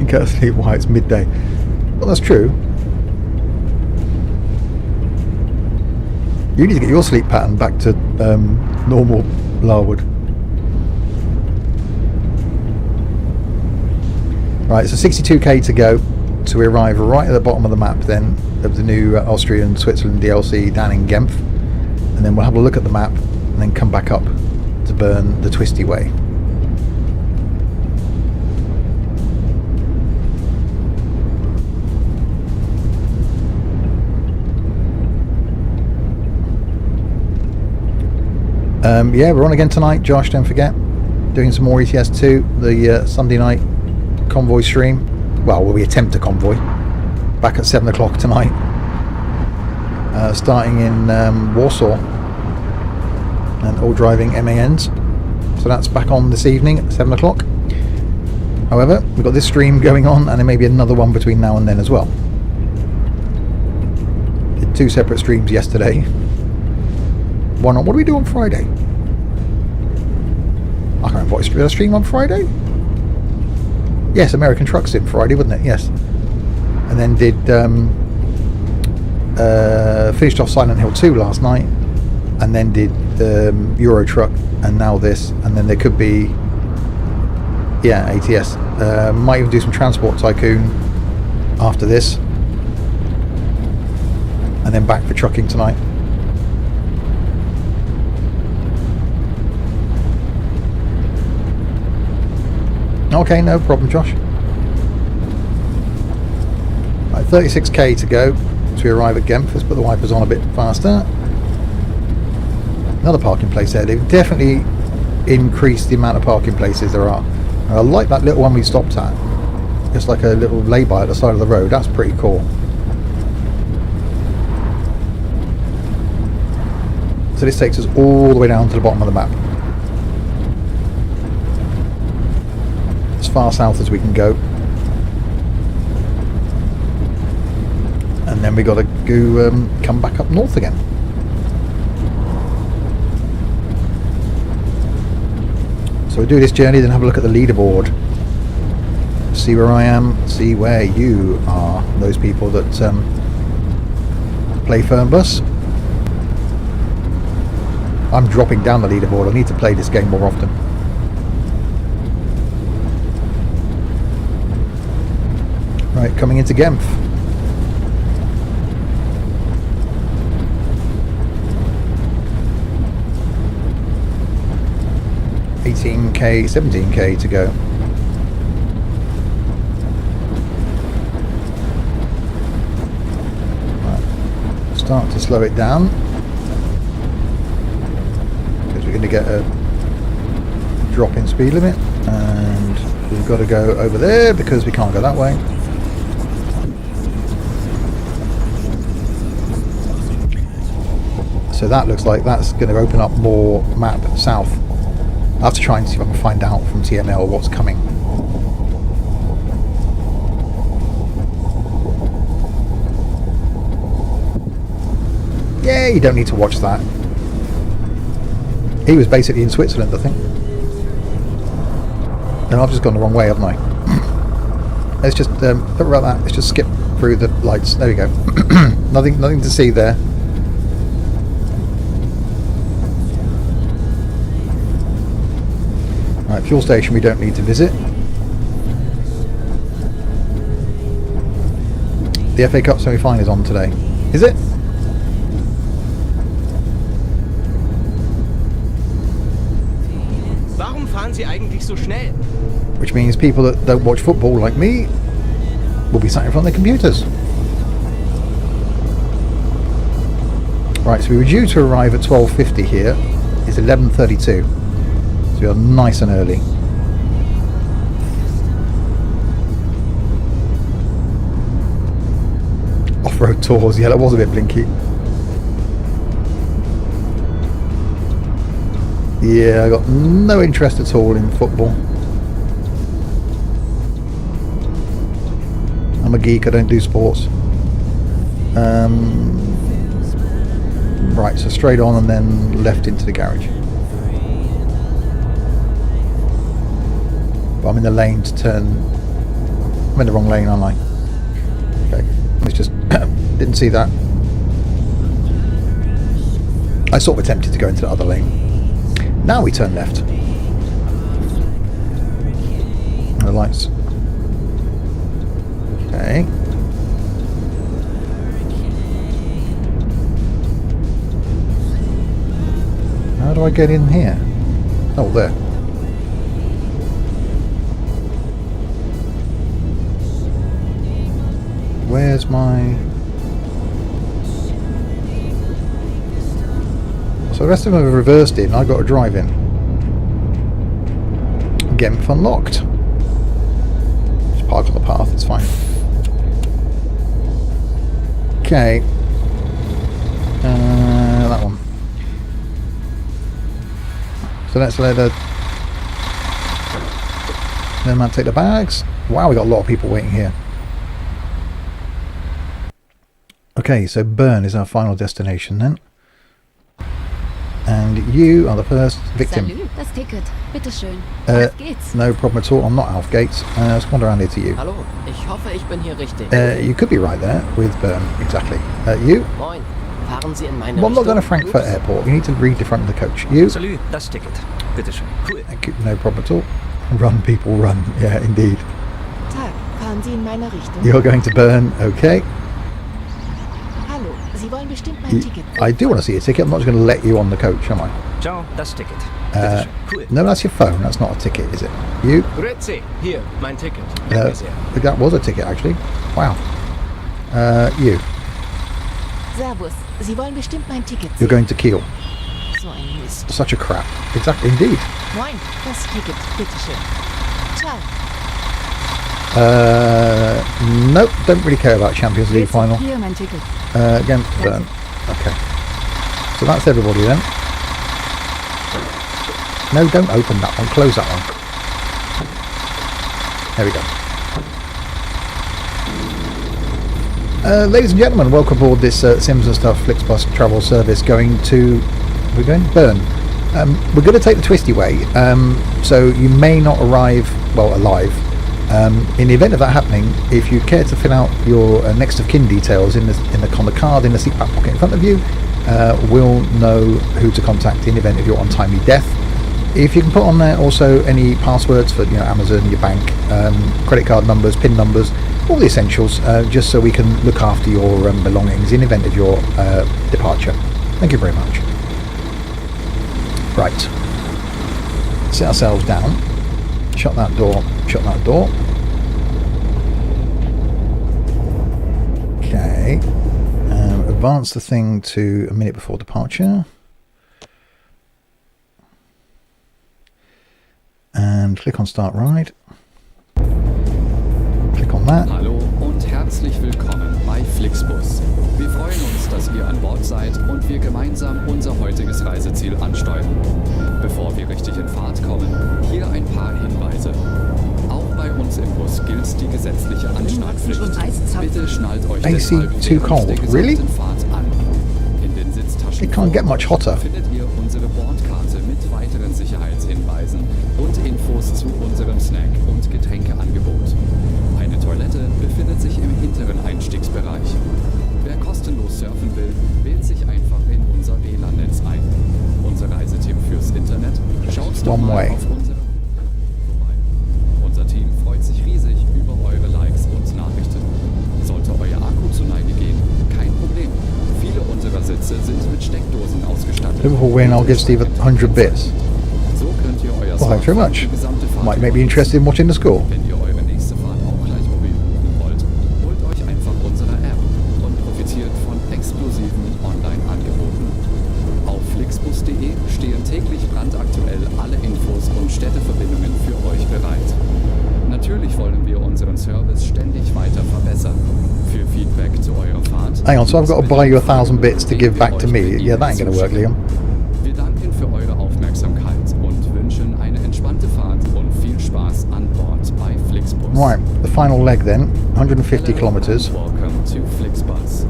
[SPEAKER 1] You go to sleep while it's midday. Well, that's true. You need to get your sleep pattern back to normal, Larwood. Right, so 62k to go, so we arrive right at the bottom of the map then of the new Austrian Switzerland DLC down in Genf, and then we'll have a look at the map and then come back up to burn the twisty way. Yeah, we're on again tonight, Josh, don't forget. Doing some more ETS 2, the Sunday night convoy stream. Well, we attempt a convoy. Back at 7 o'clock tonight. Starting in Warsaw. And all driving MANs. So that's back on this evening at 7 o'clock. However, we've got this stream going on, and there may be another one between now and then as well. Did 2 separate streams yesterday. One on, what do we do on Friday? I can't remember what did I stream on Friday? Yes, American Truck Sim Friday, wasn't it? Yes. And then did finished off Silent Hill 2 last night, and then did Euro Truck, and now this, and then there could be, yeah, ATS. Might even do some Transport Tycoon after this, and then back for trucking tonight. Okay, no problem, Josh. Right, 36k to go to arrive at Genf. Let's put the wipers on a bit faster. Another parking place there. They've definitely increase the amount of parking places there are. And I like that little one we stopped at. It's like a little lay-by at the side of the road. That's pretty cool. So this takes us all the way down to the bottom of the map. As far south as we can go. And then we got to go come back up north again. So we do this journey, then have a look at the leaderboard. See where I am, see where you are. Those people that play Fernbus. I'm dropping down the leaderboard. I need to play this game more often. Right, coming into Genf. $18k, $17k to go. Right. Start to slow it down because we're going to get a drop in speed limit, and we've got to go over there because we can't go that way. So that looks like that's going to open up more map south. I'll have to try and see if I can find out from TML what's coming. Yeah, you don't need to watch that. He was basically in Switzerland, I think. And I've just gone the wrong way, haven't I? Let's just, don't worry about that. Let's just skip through the lights. There we go. Nothing to see there. Right, fuel station we don't need to visit. The FA Cup semi-final is on today. Is it?
[SPEAKER 2] Warum fahren Sie eigentlich so schnell?
[SPEAKER 1] Which means people that don't watch football like me will be sat in front of their computers. Right, so we were due to arrive at 12:50 here. It's 11:32. We are nice and early. Off-road tours, yeah, that was a bit blinky. Yeah, I got no interest at all in football. I'm a geek, I don't do sports. Right, so straight on and then left into the garage. I'm in the lane to turn. I'm in the wrong lane, aren't I? Okay, let's just didn't see that. I sort of attempted to go into the other lane. Now we turn left. The lights. Okay. How do I get in here? Oh, there. Where's my... So the rest of them have reversed in, I've got to drive in. Genf unlocked. Just park on the path, it's fine. Okay. That one. So let's let the... Then man take the bags. Wow, we got a lot of people waiting here. Okay, so Bern is our final destination then. And you are the first victim.
[SPEAKER 4] Salut, das Ticket. Bitteschön. Auf geht's.
[SPEAKER 1] No problem at all. I'm not Alf Gates. Let's wander around here to you.
[SPEAKER 5] Hallo, ich hoffe, ich bin hier richtig.
[SPEAKER 1] You could be right there with Bern, exactly. You?
[SPEAKER 5] Moin, fahren Sie in meine
[SPEAKER 1] Well, I'm not
[SPEAKER 5] Richtung?
[SPEAKER 1] going to Frankfurt Airport. You need to read the front of the coach. You?
[SPEAKER 2] Salut, das Ticket. Bitteschön. Cool.
[SPEAKER 1] Thank you. No problem at all. Run, people, run. Yeah, indeed.
[SPEAKER 6] Tag, fahren Sie in meine Richtung?
[SPEAKER 1] You're going to Bern, okay.
[SPEAKER 6] Hallo, Sie wollen bestimmt mein Ticket.
[SPEAKER 1] I do want to see your ticket. I'm not just going to let you on the coach, am I?
[SPEAKER 2] Ciao, das Ticket. Bitteschön. Cool.
[SPEAKER 1] No, that's your phone. That's not a ticket, is it? You?
[SPEAKER 2] Grüezi. Hier, mein Ticket. Danke sehr.
[SPEAKER 1] That was a ticket, actually. Wow. You?
[SPEAKER 6] Servus, Sie wollen bestimmt mein Ticket
[SPEAKER 1] You're
[SPEAKER 6] sehen.
[SPEAKER 1] going to Kiel.
[SPEAKER 6] So ein Mist.
[SPEAKER 1] Such a crap. Exactly, indeed.
[SPEAKER 6] Moin, das Ticket, bitteschön. Ciao.
[SPEAKER 1] Nope, don't really care about Champions League final.
[SPEAKER 4] Hier mein Ticket.
[SPEAKER 1] Against Bern. Okay. So that's everybody then. No, don't open that one. Close that one. There we go. Ladies and gentlemen, welcome aboard this Sims and Stuff Flixbus travel service going to... We're going to Bern. We're going to take the twisty way, so you may not arrive, well, alive. In the event of that happening, if you care to fill out your next of kin details on the card in the seat back pocket in front of you, we'll know who to contact in the event of your untimely death. If you can put on there also any passwords for Amazon, your bank, credit card numbers, PIN numbers, all the essentials, just so we can look after your belongings in the event of your departure. Thank you very much. Right. Sit ourselves down. Shut that door. Shut that door. Okay. Advance the thing to a minute before departure. And click on Start Ride. Click on that.
[SPEAKER 3] Hallo und herzlich willkommen bei Flixbus. Wir freuen uns, dass ihr an Bord seid und wir gemeinsam unser heutiges Reiseziel ansteuern. Bevor wir richtig in Fahrt kommen, hier ein paar Hinweise. Auch bei uns im Bus gilt die gesetzliche Anschnallpflicht. Bitte schnallt euch deshalb während der gesamten Fahrt an. In den Sitztaschen
[SPEAKER 1] It can't get much hotter.
[SPEAKER 3] findet ihr unsere Bordkarte mit weiteren Sicherheitshinweisen und Infos zu unserem Snack- und Getränkeangebot. Eine Toilette befindet sich im hinteren Einstiegsbereich. Wer kostenlos surfen will, wählt sich einfach in unser WLAN-Netz ein. Unser Reiseteam fürs Internet schaut doch mal auf unsere vorbei. Unser Team freut sich riesig über eure Likes und Nachrichten. Sollte euer Akku zu Neige gehen, kein Problem. Viele unserer Sitze sind mit Steckdosen ausgestattet.
[SPEAKER 1] Liverpool win, I'll give Steve 100 bits.
[SPEAKER 3] So könnt ihr euer
[SPEAKER 1] Well, thanks very much.
[SPEAKER 3] die gesamte Fahrt
[SPEAKER 1] Might make me interested in watching the score.
[SPEAKER 3] Wenn ihr eure nächste Fahrt auch gleich mobil buchen wollt, holt euch einfach unsere App und profitiert von exklusiven Online-Angeboten. Auf flixbus.de stehen täglich brandaktuell alle Infos und Städteverbindungen für euch bereit. Natürlich wollen wir unseren Service ständig weiter verbessern. Für Feedback zu eurer Fahrt...
[SPEAKER 1] Hang on, so I've got to buy you 1,000 bits to give back to me. Yeah, that ain't going to work, Liam.
[SPEAKER 3] Wir danken für eure Aufmerksamkeit und wünschen eine entspannte Fahrt und viel Spaß an Bord bei Flixbus.
[SPEAKER 1] Right, the final leg then, 150 kilometres.
[SPEAKER 3] Welcome to Flixbus.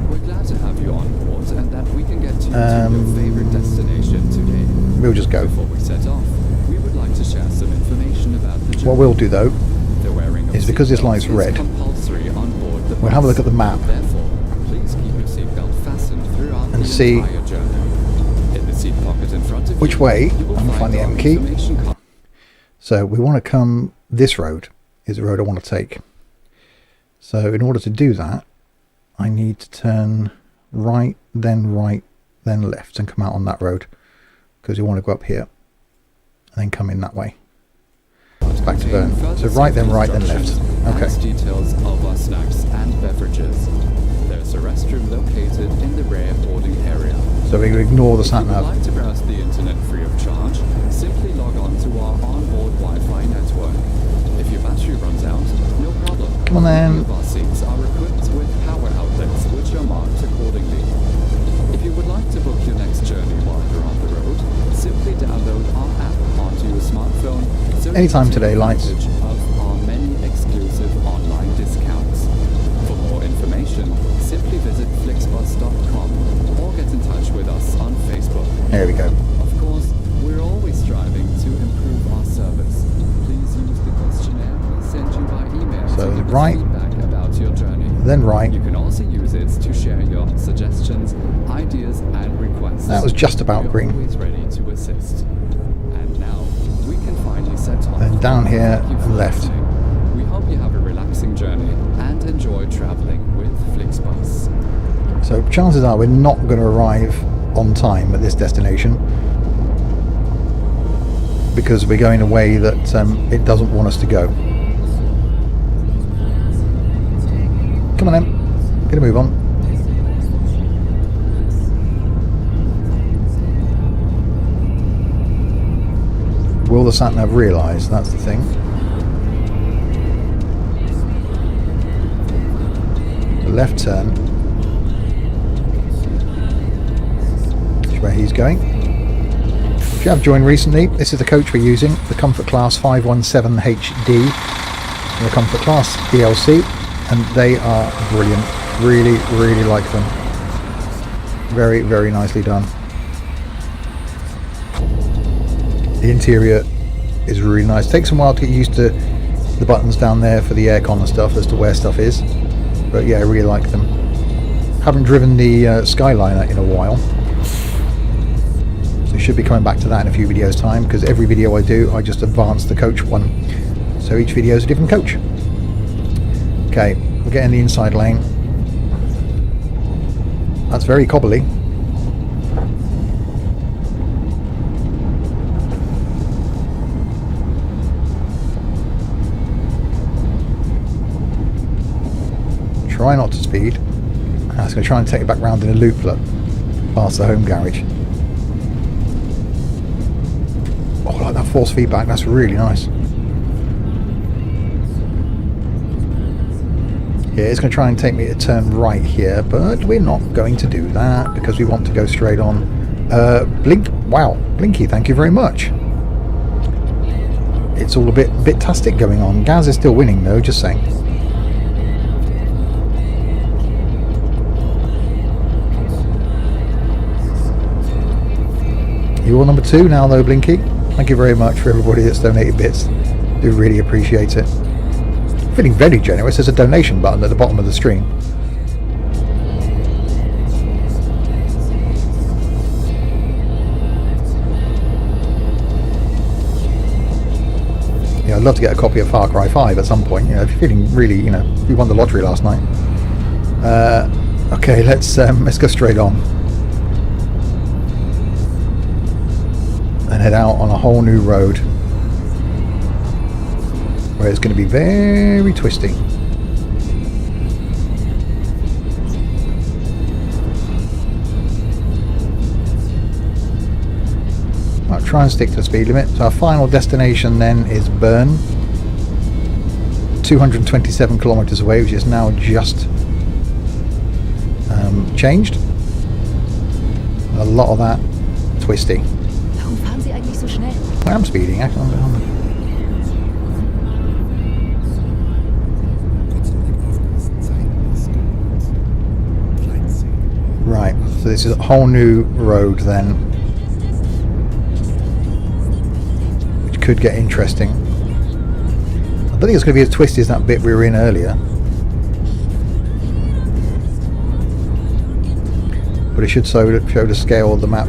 [SPEAKER 3] We're glad to have you on board and that we can get you to your favorite destination today.
[SPEAKER 1] We'll just go.
[SPEAKER 3] Before we set off, we would like to share some information about the journey.
[SPEAKER 1] What we'll do though,
[SPEAKER 3] The wearing of
[SPEAKER 1] is because this light's
[SPEAKER 3] seatbelts is
[SPEAKER 1] red,
[SPEAKER 3] compulsory on board the
[SPEAKER 1] we'll have a look at the map
[SPEAKER 3] Therefore, please keep your seatbelt fastened throughout
[SPEAKER 1] and
[SPEAKER 3] the
[SPEAKER 1] see
[SPEAKER 3] entire journey. In the seat pocket in front of
[SPEAKER 1] which
[SPEAKER 3] you,
[SPEAKER 1] way.
[SPEAKER 3] you will
[SPEAKER 1] I'm going to find the
[SPEAKER 3] our
[SPEAKER 1] M key.
[SPEAKER 3] information card.
[SPEAKER 1] So we want to come, this road is the road I want to take. So in order to do that, I need to turn right, then left and come out on that road. Because we want to go up here and then come in that way. Back to Bern. So right, then left. Okay.
[SPEAKER 3] Details of our snacks and beverages. There's a restroom located in the rear boarding area.
[SPEAKER 1] So we ignore the
[SPEAKER 3] If
[SPEAKER 1] sat
[SPEAKER 3] you would
[SPEAKER 1] nav.
[SPEAKER 3] like to browse the internet free of charge, simply log on to our onboard Wi-Fi network. If your battery runs out, no problem.
[SPEAKER 1] Come on then.
[SPEAKER 3] All of our seats are equipped with power outlets which are marked accordingly. If you would like to book your next journey while you're on the road, simply download our app onto your smartphone. So you
[SPEAKER 1] Anytime
[SPEAKER 3] can take
[SPEAKER 1] today, lights.
[SPEAKER 3] advantage of our many exclusive online discounts. For more information, simply visit flixbus.com or get in touch with us on Facebook.
[SPEAKER 1] There we go.
[SPEAKER 3] Of course, we're always striving to improve our service. Please use the questionnaire we send you by email
[SPEAKER 1] So
[SPEAKER 3] to give us
[SPEAKER 1] right,
[SPEAKER 3] feedback about your journey.
[SPEAKER 1] then right.
[SPEAKER 3] You can also use it to share your suggestions, ideas, and requests.
[SPEAKER 1] That was just about
[SPEAKER 3] We're
[SPEAKER 1] green.
[SPEAKER 3] always ready to assist. And now we can finally set off.
[SPEAKER 1] Then down here
[SPEAKER 3] Thank you for
[SPEAKER 1] and left.
[SPEAKER 3] listening. We hope you have a relaxing journey and enjoy traveling with Flixbus.
[SPEAKER 1] So chances are we're not going to arrive on time at this destination because we're going a way that it doesn't want us to go. Come on then, get a move on. Will the sat-nav realise? That's the thing. The left turn. Which is where he's going. If you have joined recently, this is the coach we're using, the Comfort Class 517 HD, and the Comfort Class DLC, and they are brilliant. Really, really like them. Very, very nicely done. The interior is really nice. Takes a while to get used to the buttons down there for the aircon and stuff as to where stuff is, but yeah, I really like them. Haven't driven the Skyliner in a while, so should be coming back to that in a few videos time, because every video I do I just advance the coach one, so each video is a different coach. Okay, we're getting the inside lane. That's very cobbly. Try not to speed. I was going to try and take it back round in a loop past the home garage. Oh, I like that force feedback, that's really nice. Yeah, it's going to try and take me to turn right here, but we're not going to do that because we want to go straight on. Blink, wow, Blinky, thank you very much. It's all a bit tastic going on. Gaz is still winning though, just saying. You're number 2 now though, Blinky. Thank you very much for everybody that's donated bits. Do really appreciate it. Feeling very generous. There's a donation button at the bottom of the stream. Yeah, I'd love to get a copy of Far Cry 5 at some point. You know, if you're feeling really, you know, we won the lottery last night. Okay, let's go straight on and head out on a whole new road where it's going to be very twisty. I'll try and stick to the speed limit. So our final destination then is Bern, 227 kilometers away, which is now just changed. A lot of that twisty.
[SPEAKER 4] Warum fahren Sie eigentlich so schnell?
[SPEAKER 1] I am speeding, actually. Right, so this is a whole new road then, which could get interesting. I don't think it's going to be as twisty as that bit we were in earlier, but it should show the scale of the map.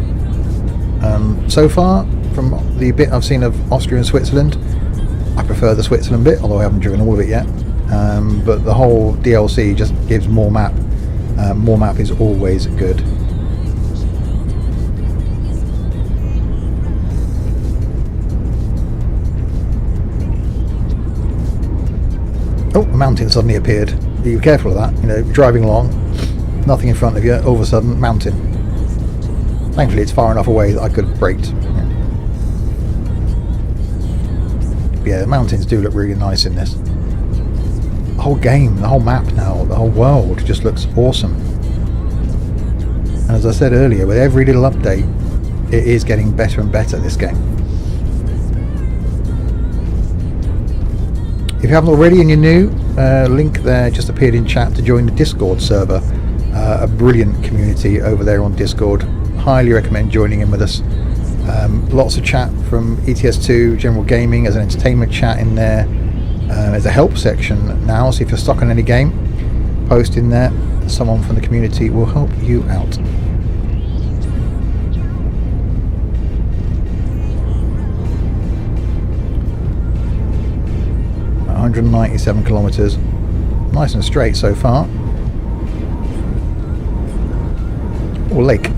[SPEAKER 1] So far, from the bit I've seen of Austria and Switzerland, I prefer the Switzerland bit, although I haven't driven all of it yet. But the whole DLC just gives more map. More map is always good. Oh, a mountain suddenly appeared. Be careful of that. You know, driving along, nothing in front of you, all of a sudden, mountain. Thankfully, it's far enough away that I could have braked. Yeah, the mountains do look really nice in this. The whole game, the whole map now, the whole world just looks awesome. And as I said earlier, with every little update, it is getting better and better, this game. If you haven't already and you're new, link there just appeared in chat to join the Discord server. A brilliant community over there on Discord. Highly recommend joining in with us. Lots of chat from ETS2, general gaming, as an entertainment chat in there. There's a help section now, so if you're stuck on any game, post in there. Someone from the community will help you out. About 197 kilometers, nice and straight so far. Oh, lake.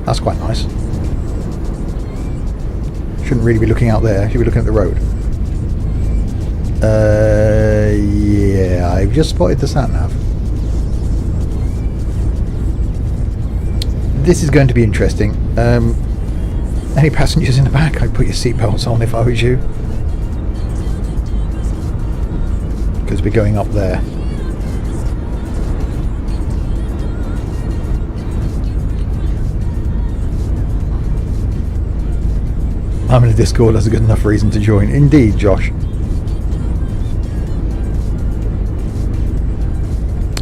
[SPEAKER 1] That's quite nice. Shouldn't really be looking out there, should be looking at the road. Yeah, I've just spotted the sat-nav. This is going to be interesting. Any passengers in the back? I'd put your seatbelts on if I was you. Because we're going up there. I'm in a Discord, that's a good enough reason to join. Indeed, Josh.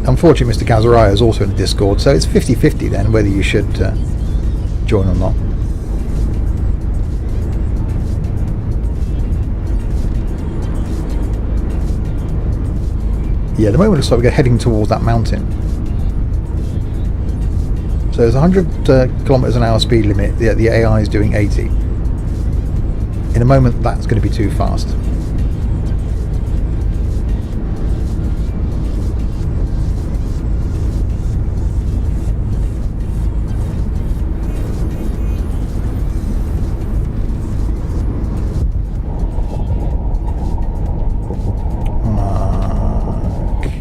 [SPEAKER 1] Unfortunately, Mr. Kazaraya is also in the Discord, so it's 50-50 then, whether you should join or not. Yeah, the moment it looks like we're heading towards that mountain. So there's 100 kilometers an hour speed limit, the AI is doing 80. In a moment, that's going to be too fast.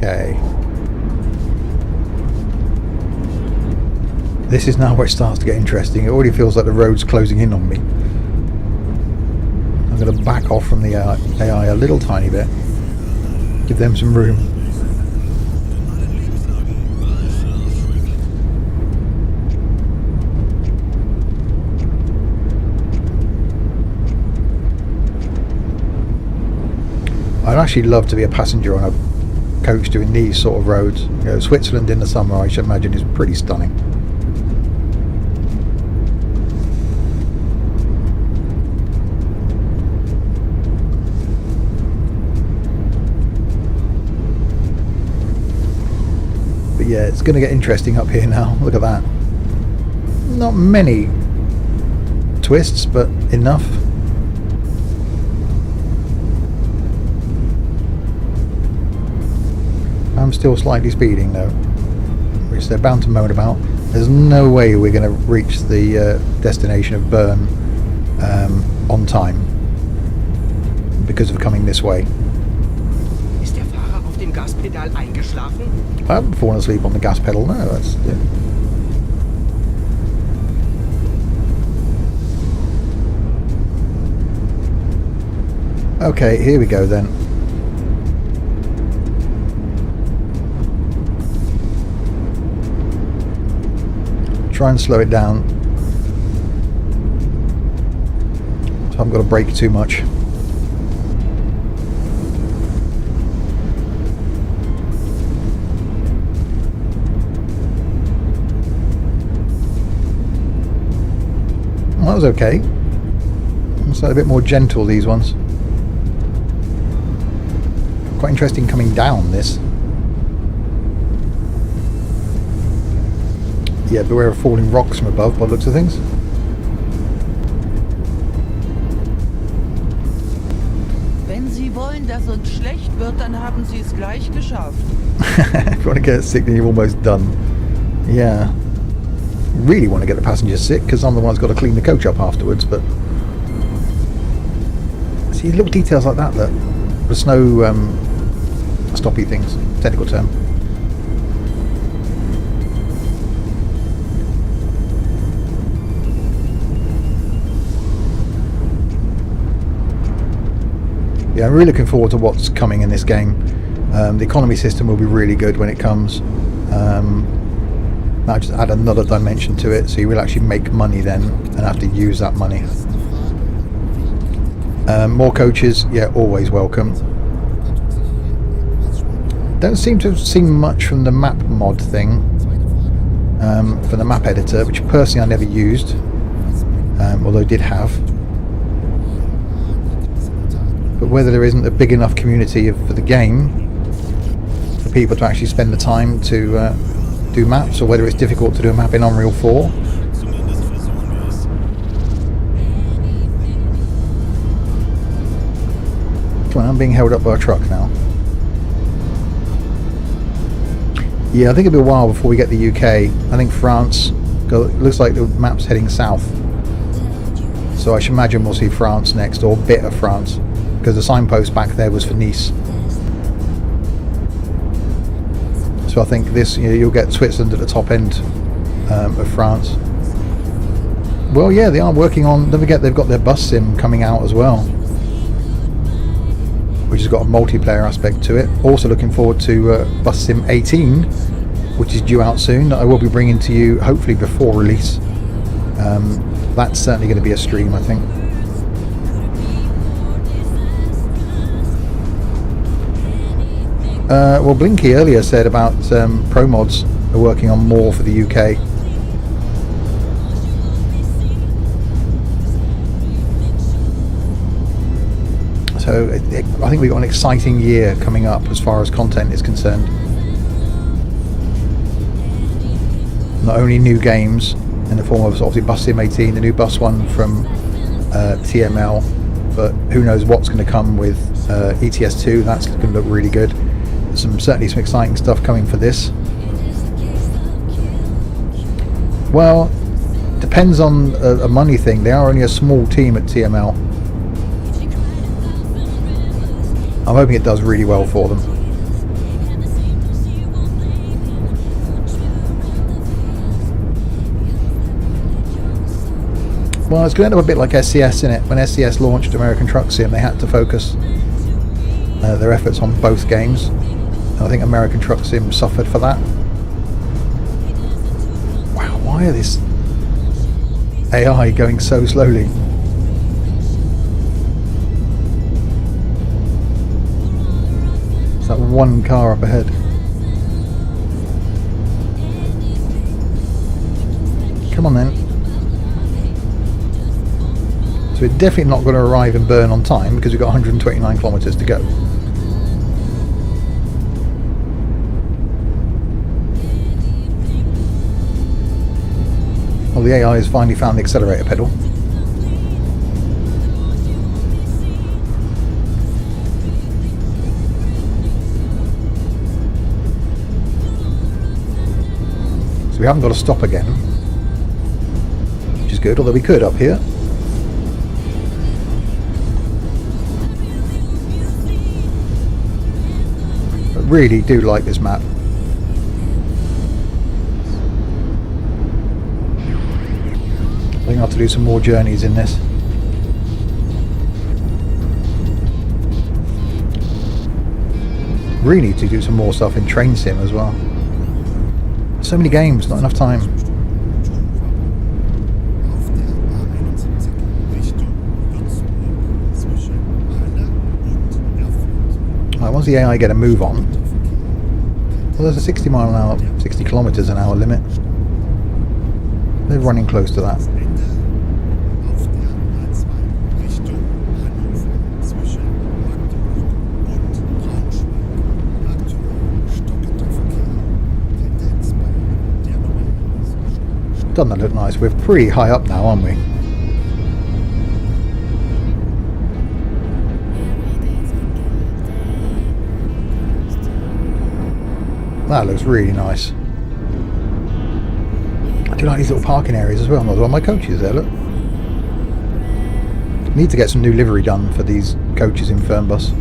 [SPEAKER 1] Okay. This is now where it starts to get interesting. It already feels like the road's closing in on me. I'm going to back off from the AI a little tiny bit. Give them some room. I'd actually love to be a passenger on a coach doing these sort of roads. You know, Switzerland in the summer, I should imagine, is pretty stunning. But yeah, it's going to get interesting up here now. Look at that. Not many twists, but enough. I'm still slightly speeding though, which they're bound to moan about. There's no way we're going to reach the destination of Bern on time because of coming this way.
[SPEAKER 2] Ist der Fahrer auf dem Gaspedal eingeschlafen?
[SPEAKER 1] I haven't fallen asleep on the gas pedal, no. That's, yeah. Okay, here we go then. Try and slow it down so I haven't got to brake too much. Well, that was okay. It's a bit more gentle, these ones. Quite interesting coming down this. Yeah, beware of falling rocks from above by the looks of things.
[SPEAKER 7] Wenn Sie wollen, dass uns schlecht wird, dann haben Sie es gleich geschafft.
[SPEAKER 1] If you want to get sick, then you've almost done. Yeah. Really want to get the passengers sick, because I'm the one who's got to clean the coach up afterwards, but... See, little details like that, the snow stoppy things, technical term. Yeah, I'm really looking forward to what's coming in this game. The economy system will be really good when it comes. I'll just add another dimension to it, so you will actually make money then and have to use that money. More coaches, yeah, always welcome. Don't seem to have seen much from the map mod thing, for the map editor, which personally I never used, although I did have. But whether there isn't a big enough community for the game for people to actually spend the time to do maps, or whether it's difficult to do a map in Unreal 4. Come on, I'm being held up by a truck now. Yeah, I think it'll be a while before we get the UK. I think France, it looks like the map's heading south. So I should imagine we'll see France next, or a bit of France. Because the signpost back there was for Nice. So I think this, you'll get Switzerland at the top end of France. Well, yeah, they are working on... Don't forget, they've got their bus sim coming out as well, which has got a multiplayer aspect to it. Also looking forward to Bus Sim 18, which is due out soon, that I will be bringing to you hopefully before release. That's certainly going to be a stream, I think. Well, Blinky earlier said about Pro Mods are working on more for the UK. So I think we've got an exciting year coming up as far as content is concerned. Not only new games in the form of obviously Bus Sim 18, the new bus one from TML, but who knows what's going to come with ETS2. That's going to look really good. Certainly some exciting stuff coming for this. Well, depends on a money thing. They are only a small team at TML. I'm hoping it does really well for them. Well, it's going to end up a bit like SCS, innit? When SCS launched American Truck Sim, they had to focus their efforts on both games. And I think American Truck Sim suffered for that. Wow, why are this AI going so slowly? It's that one car up ahead. Come on then. So we're definitely not going to arrive in Bern on time because we've got 129 kilometres to go. Well, the AI has finally found the accelerator pedal. So we haven't got to stop again, which is good, although we could up here. But really do like this map. I think I'll have to do some more journeys in this. Really need to do some more stuff in Train Sim as well. So many games, not enough time. Right, once the AI get a move on, well, there's a 60 mile an hour, 60 kilometers an hour limit. They're running close to that. Doesn't that look nice? We're pretty high up now, aren't we? That looks really nice. I do like these little parking areas as well. Not all my coaches there, look. Need to get some new livery done for these coaches in Fernbus.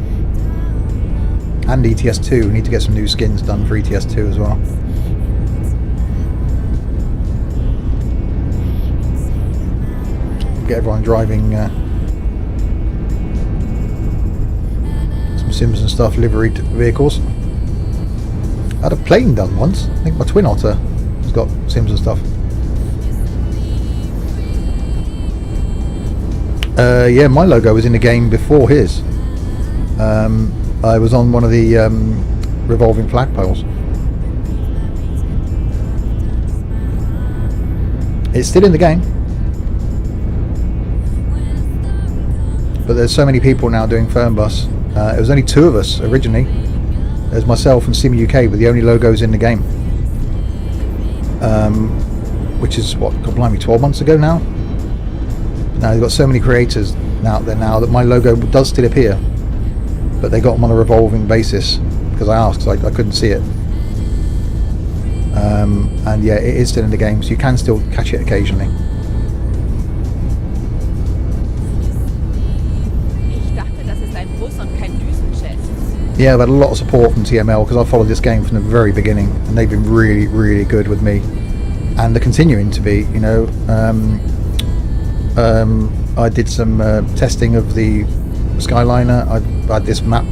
[SPEAKER 1] And ETS2. We need to get some new skins done for ETS2 as well. Get everyone driving some Sims and Stuff liveried vehicles. I had a plane done once. I think my Twin Otter has got Sims and Stuff. Yeah, my logo was in the game before his. I was on one of the revolving flagpoles. It's still in the game. But there's so many people now doing Fernbus. It was only 2 of us originally. There's myself and Sim UK were the only logos in the game. Which is what, God blimey, 12 months ago now? Now they've got so many creators out there now that my logo does still appear. But they got them on a revolving basis because I asked, I couldn't see it. And yeah, it is still in the game, so you can still catch it occasionally. Yeah, I've had a lot of support from TML because I followed this game from the very beginning, and they've been really, really good with me, and they're continuing to be. You know, I did some testing of the Skyliner. I had this map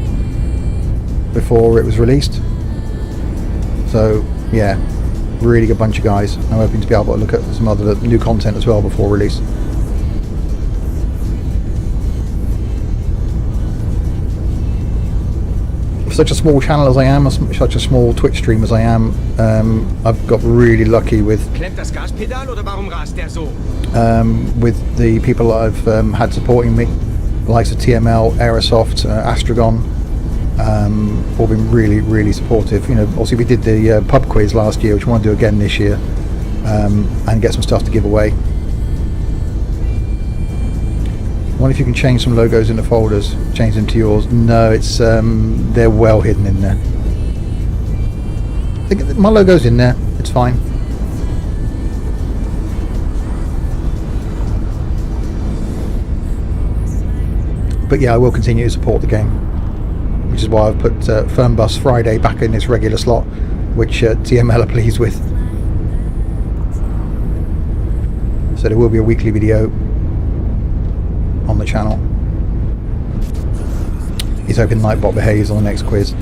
[SPEAKER 1] before it was released. So yeah, really good bunch of guys. I'm hoping to be able to look at some other new content as well before release. For such a small channel as I am, such a small Twitch stream as I am, I've got really lucky with
[SPEAKER 2] Klemmt das Gaspedal oder warum rast der so?
[SPEAKER 1] with the people that I've had supporting me, the likes of TML, Aerosoft, Astragon, all been really supportive. You know, obviously we did the pub quiz last year, which we want to do again this year, and get some stuff to give away. I wonder if you can change some logos in the folders, change them to yours. No, it's they're well hidden in there. My logo's in there, it's fine. But yeah, I will continue to support the game, which is why I've put Fernbus Friday back in its regular slot, which TML are pleased with. So there will be a weekly video on the channel. He's hoping Nightbot behaves on the next quiz.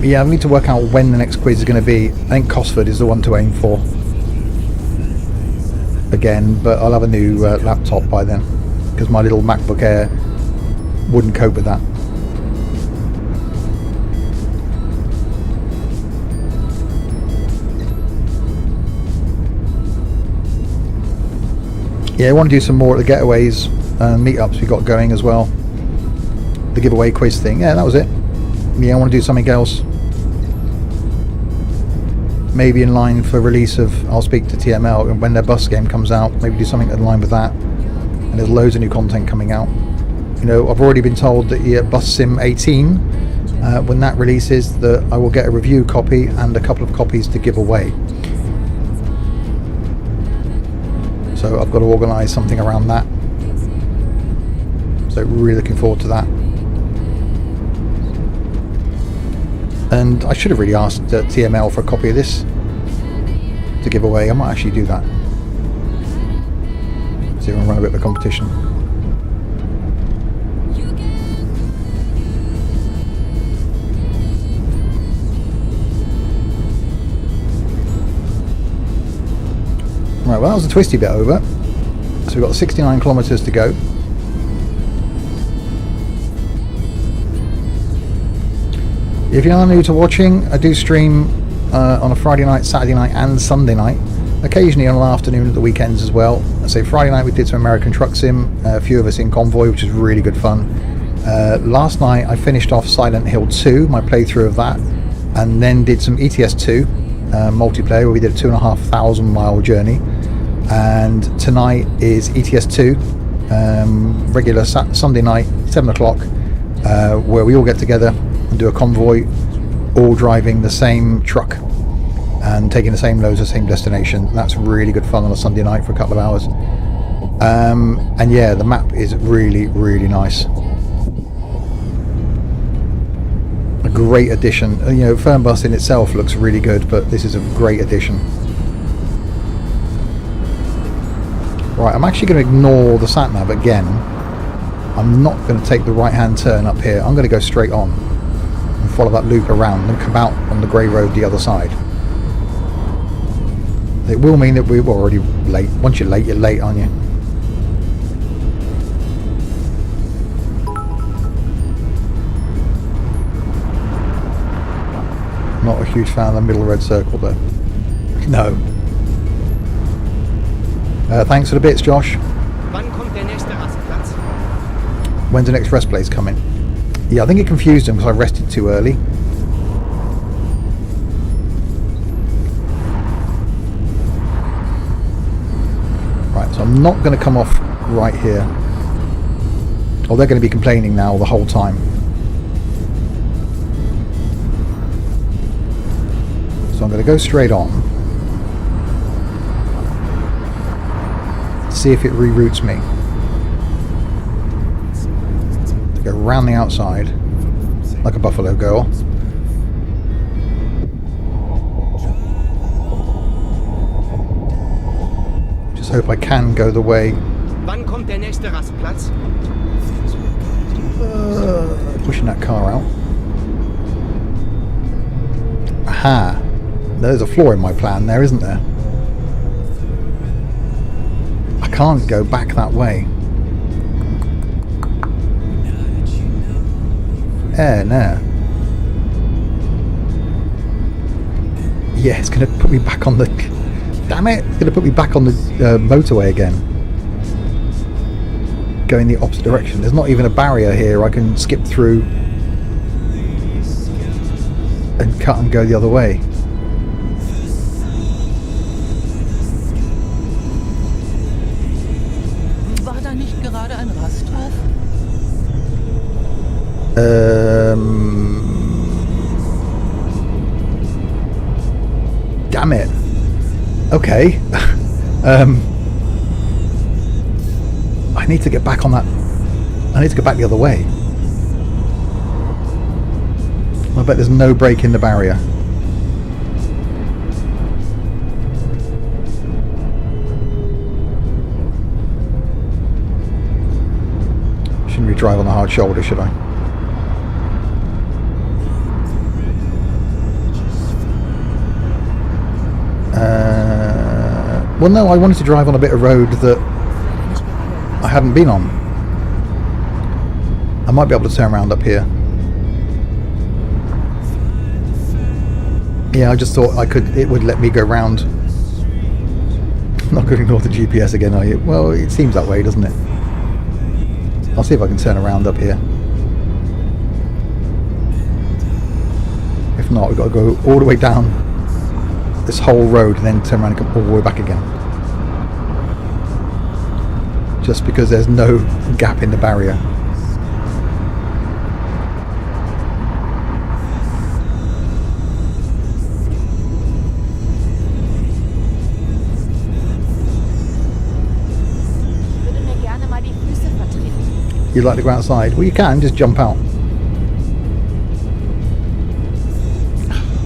[SPEAKER 1] Yeah, I need to work out when the next quiz is going to be. I think Cosford is the one to aim for again, but I'll have a new laptop by then, because my little MacBook Air wouldn't cope with that. Yeah, I want to do some more at the getaways and meetups we got going as well. The giveaway quiz thing, yeah, that was it. Yeah, I want to do something else. Maybe in line for release of, I'll speak to TML, and when their bus game comes out, maybe do something in line with that. And there's loads of new content coming out. You know, I've already been told that Bus Sim 18, when that releases, that I will get a review copy and a couple of copies to give away. So I've got to organise something around that. So really looking forward to that. And I should have really asked TML for a copy of this to give away. I might actually do that. See if I can run a bit of a competition. Right, well that was a twisty bit over. So we've got 69 kilometres to go. If you're new to watching, I do stream on a Friday night, Saturday night and Sunday night. Occasionally on an afternoon at the weekends as well. So Friday night we did some American Truck Sim, a few of us in convoy, which is really good fun. Last night I finished off Silent Hill 2, my playthrough of that, and then did some ETS2 multiplayer where we did a 2,500 mile journey. And tonight is ETS2, regular Sunday night, 7 o'clock, where we all get together and do a convoy, all driving the same truck and taking the same loads, the same destination. That's really good fun on a Sunday night for a couple of hours. And yeah, the map is really nice. A great addition. You know, Fernbus in itself looks really good, but this is a great addition. Right, I'm actually going to ignore the sat-nav again. I'm not going to take the right-hand turn up here. I'm going to go straight on and follow that loop around and come out on the grey road the other side. It will mean that we're already late. Once you're late, aren't you? Not a huge fan of the middle red circle though. No. Thanks for the bits, Josh.
[SPEAKER 2] Wann kommt der nächste Rastplatz?
[SPEAKER 1] When's the next rest place coming? Yeah, I think it confused him because I rested too early. Right, so I'm not going to come off right here. Or they're going to be complaining now the whole time. So I'm going to go straight on. See if it reroutes me. To go round the outside like a buffalo girl. Just hope I can go the way
[SPEAKER 2] Wann kommt der nächste Rastplatz?
[SPEAKER 1] Pushing that car out. Aha! There's a flaw in my plan there, isn't there? I can't go back that way. No. Yeah, it's going to put me back on the... Damn it! It's going to put me back on the motorway again. Going the opposite direction. There's not even a barrier here I can skip through and cut and go the other way.
[SPEAKER 7] War da nicht gerade ein Rasthof?
[SPEAKER 1] Damn it. Okay. I need to get back on that. I need to go back the other way. I bet there's no break in the barrier. Shouldn't we drive on the hard shoulder, should I? Well, no, I wanted to drive on a bit of road that I hadn't been on. I might be able to turn around up here. Yeah, I just thought I could. It would let me go round. Not going to ignore the GPS again, are you? Well, it seems that way, doesn't it? I'll see if I can turn around up here. If not, we've got to go all the way down this whole road and then turn around and come all the way back again. Just because there's no gap in the barrier. You'd like to go outside? Well, you can, just jump out.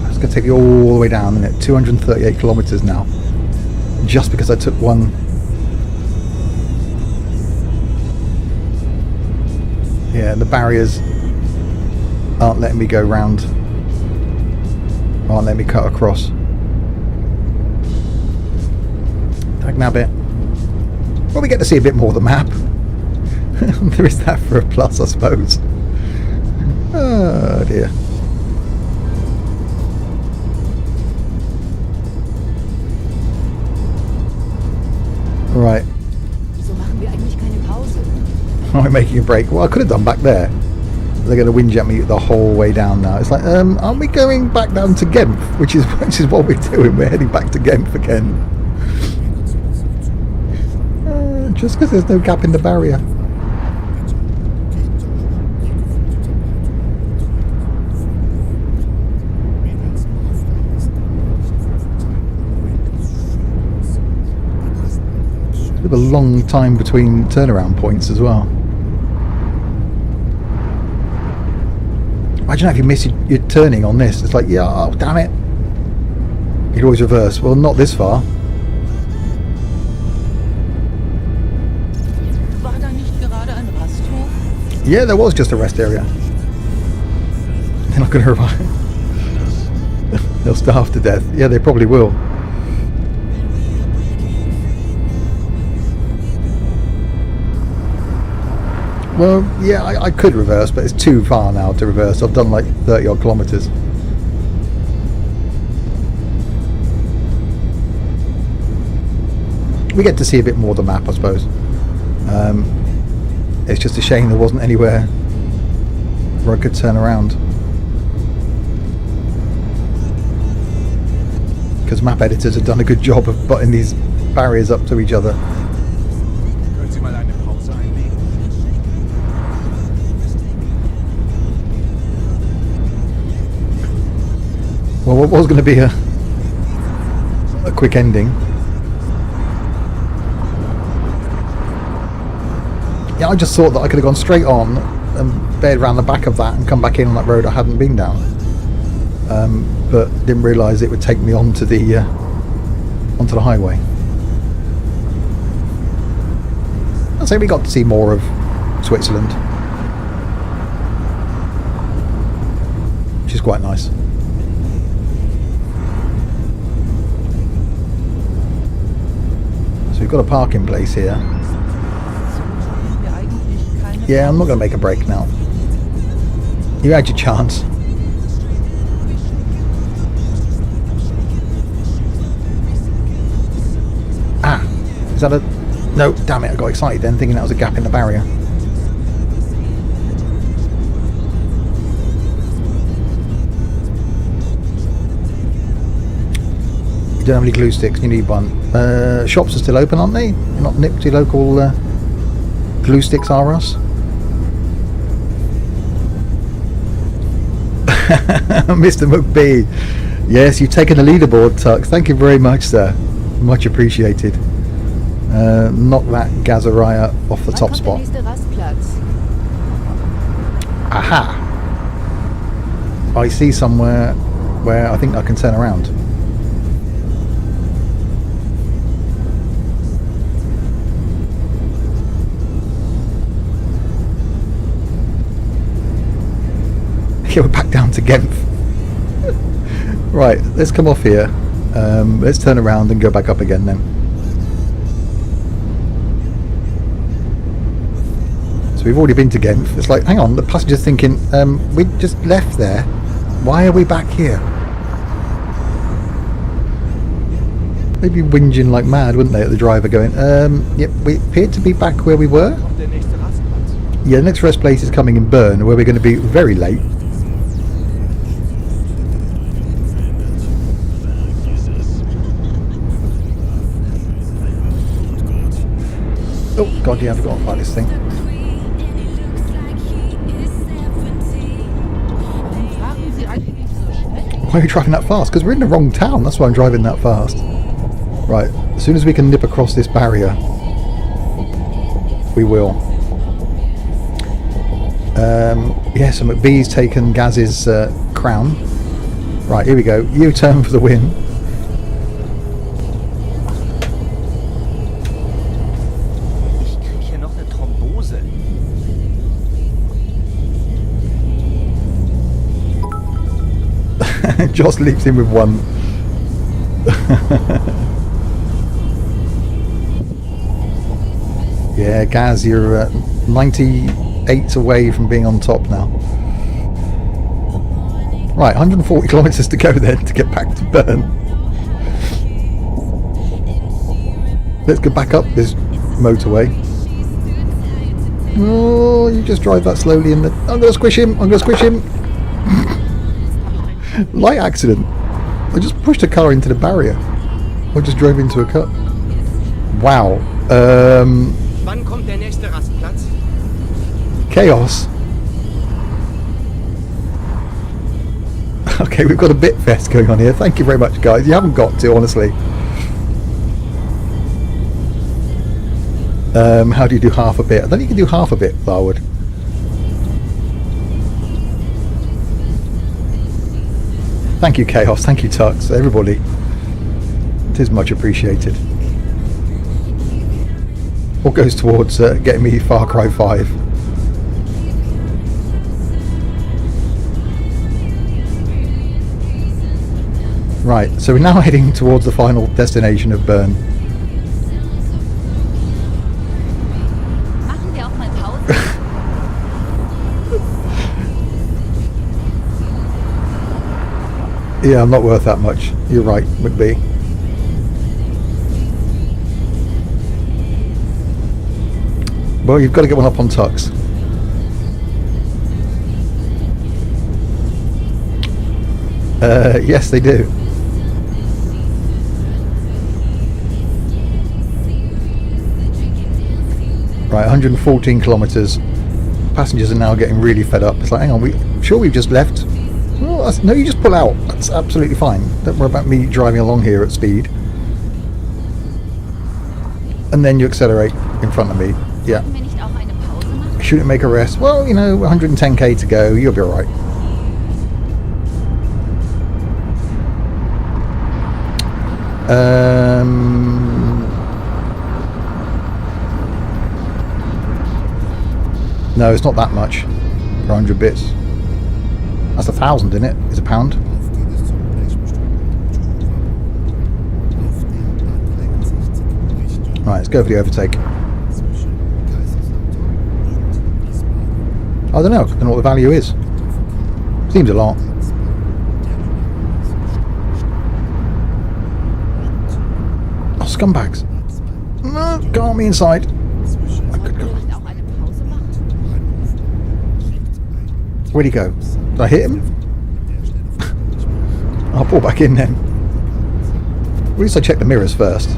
[SPEAKER 1] It's going to take you all the way down, isn't it? 238 kilometers now. Just because I took one. Yeah, the barriers aren't letting me go round. Aren't letting me cut across. Dagnab it. Well, we get to see a bit more of the map. There is that for a plus, I suppose. Oh dear. Right.
[SPEAKER 4] Wieso machen wir eigentlich keine Pause?
[SPEAKER 1] Am I making a break? Well, I could have done back there. They're going to whinge at me the whole way down now. It's like, aren't we going back down to Genf? Which is what we're doing. We're heading back to Genf again. Just because there's no gap in the barrier. A long time between turnaround points as well. Imagine if you miss your turning on this. It's like, yeah, oh, damn it. You'd always reverse. Well, not this far.
[SPEAKER 7] War da nicht gerade ein Rasthof?
[SPEAKER 1] Yeah, there was just a rest area. They're not going to revive. They'll starve to death. Yeah, they probably will. Well, yeah, I could reverse, but it's too far now to reverse. I've done like 30 odd kilometers. We get to see a bit more of the map, I suppose. It's just a shame there wasn't anywhere where I could turn around. Because map editors have done a good job of putting these barriers up to each other. Well, what was going to be a quick ending. Yeah, I just thought that I could have gone straight on and bared around the back of that and come back in on that road I hadn't been down. But didn't realise it would take me onto the highway. I'd say we got to see more of Switzerland, which is quite nice. So we've got a parking place here. Yeah, I'm not going to make a break now. You had your chance. Ah, is that a... No, damn it, I got excited then, thinking that was a gap in the barrier. You don't have any glue sticks, you need one. Shops are still open, aren't they? You're not nipped to your local glue sticks R Us? Mr. McBee. Yes, you've taken the leaderboard, Tux. Thank you very much, sir. Much appreciated. Knock that Gazariah off the top spot. Aha! I see somewhere where I think I can turn around. Yeah, we're back down to Genf. Right, let's come off here. Let's turn around and go back up again then. So we've already been to Genf. It's like, hang on, the passenger's thinking, we just left there. Why are we back here? They'd be whinging like mad, wouldn't they, at the driver going, yep, we appear to be back where we were. Yeah, the next rest place is coming in Bern, where we're going to be very late. Oh god, yeah, I forgot about this thing. Why are you driving that fast? Because we're in the wrong town, that's why I'm driving that fast. Right, as soon as we can nip across this barrier, we will. Yeah, so McBee's taken Gaz's crown. Right, here we go. U-turn for the win. Joss leaps in with one. Yeah, Gaz, you're 98 away from being on top now. Right, 140 kilometres to go then to get back to Bern. Let's go back up this motorway. Oh, you just drive that slowly in the... I'm going to squish him, I'm going to squish him. Light accident. I just pushed a car into the barrier. I just drove into a cut. Wow.
[SPEAKER 2] Wann kommt der nächste Rastplatz?
[SPEAKER 1] Chaos. Okay, we've got a bit fest going on here. Thank you very much, guys. You haven't got to, honestly. How do you do half a bit? I don't think you can do half a bit, Larwood. Thank you, Chaos. Thank you, Tux. Everybody. It is much appreciated. All goes towards getting me Far Cry 5. Right, so we're now heading towards the final destination of Bern. Yeah, I'm not worth that much. You're right, McBee. Well, you've got to get one up on Tux. Yes, they do. Right, 114 kilometres. Passengers are now getting really fed up. It's like, hang on, we've just left. Well, no, you just pull out. That's absolutely fine. Don't worry about me driving along here at speed. And then you accelerate in front of me. Yeah. Shouldn't make a rest. Well, you know, 110k to go. You'll be alright. No, it's not that much for 100 bits. That's 1,000, isn't it? It's a pound. Right, let's go for the overtake. I don't know what the value is. Seems a lot. Oh, scumbags. No, can't be inside. I could go. Where'd he go? Did I hit him? I'll pull back in then. At least I check the mirrors first.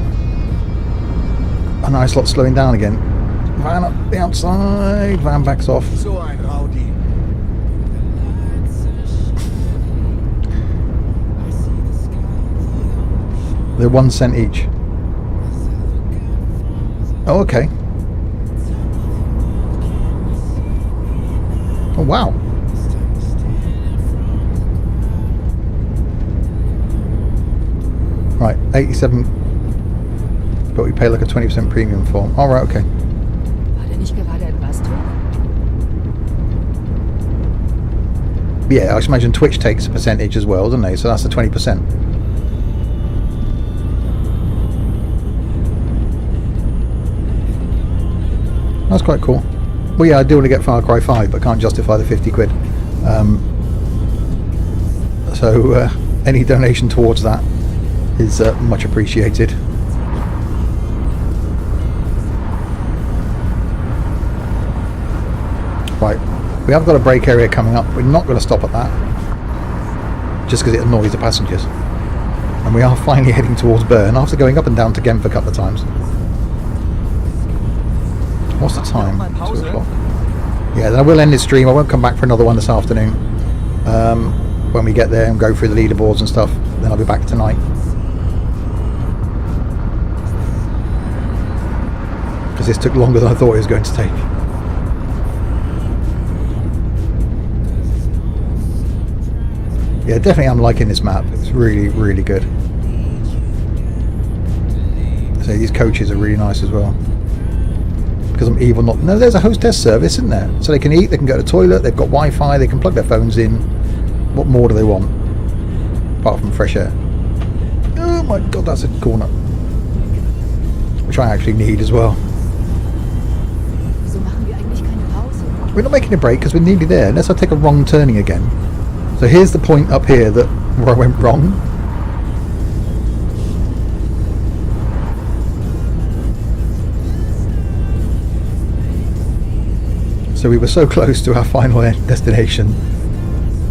[SPEAKER 1] A nice lot slowing down again. Van up the outside, van backs off.
[SPEAKER 2] So ein Rowdy.
[SPEAKER 1] They're 1 cent each. Oh, okay. Oh, wow. Right, 87. But we pay like a 20% premium for. All right, okay.
[SPEAKER 4] War der nicht gerade etwas tun?
[SPEAKER 1] Yeah, I should imagine Twitch takes a percentage as well, doesn't they? So that's the 20%. That's quite cool. Well, yeah, I do want to get Far Cry 5, but can't justify the 50 quid. So any donation towards that is much appreciated. Right, we have got a break area coming up. We're not going to stop at that, just because it annoys the passengers. And we are finally heading towards Bern after going up and down to Genf a couple of times. What's the time? 2 o'clock. Yeah, then I will end this stream. I won't come back for another one this afternoon. When we get there and go through the leaderboards and stuff, then I'll be back tonight. Because this took longer than I thought it was going to take. Yeah, definitely I'm liking this map. It's really, really good. So these coaches are really nice as well. Because I'm evil not... No, there's a hostess service, isn't there? So they can eat, they can go to the toilet, they've got Wi-Fi, they can plug their phones in. What more do they want? Apart from fresh air. Oh my god, that's a corner. Which I actually need as well.
[SPEAKER 4] Wieso machen wir eigentlich keine Pause?
[SPEAKER 1] We're not making a break because we're nearly there, unless I take a wrong turning again. So here's the point up here that where I went wrong. So we were so close to our final destination,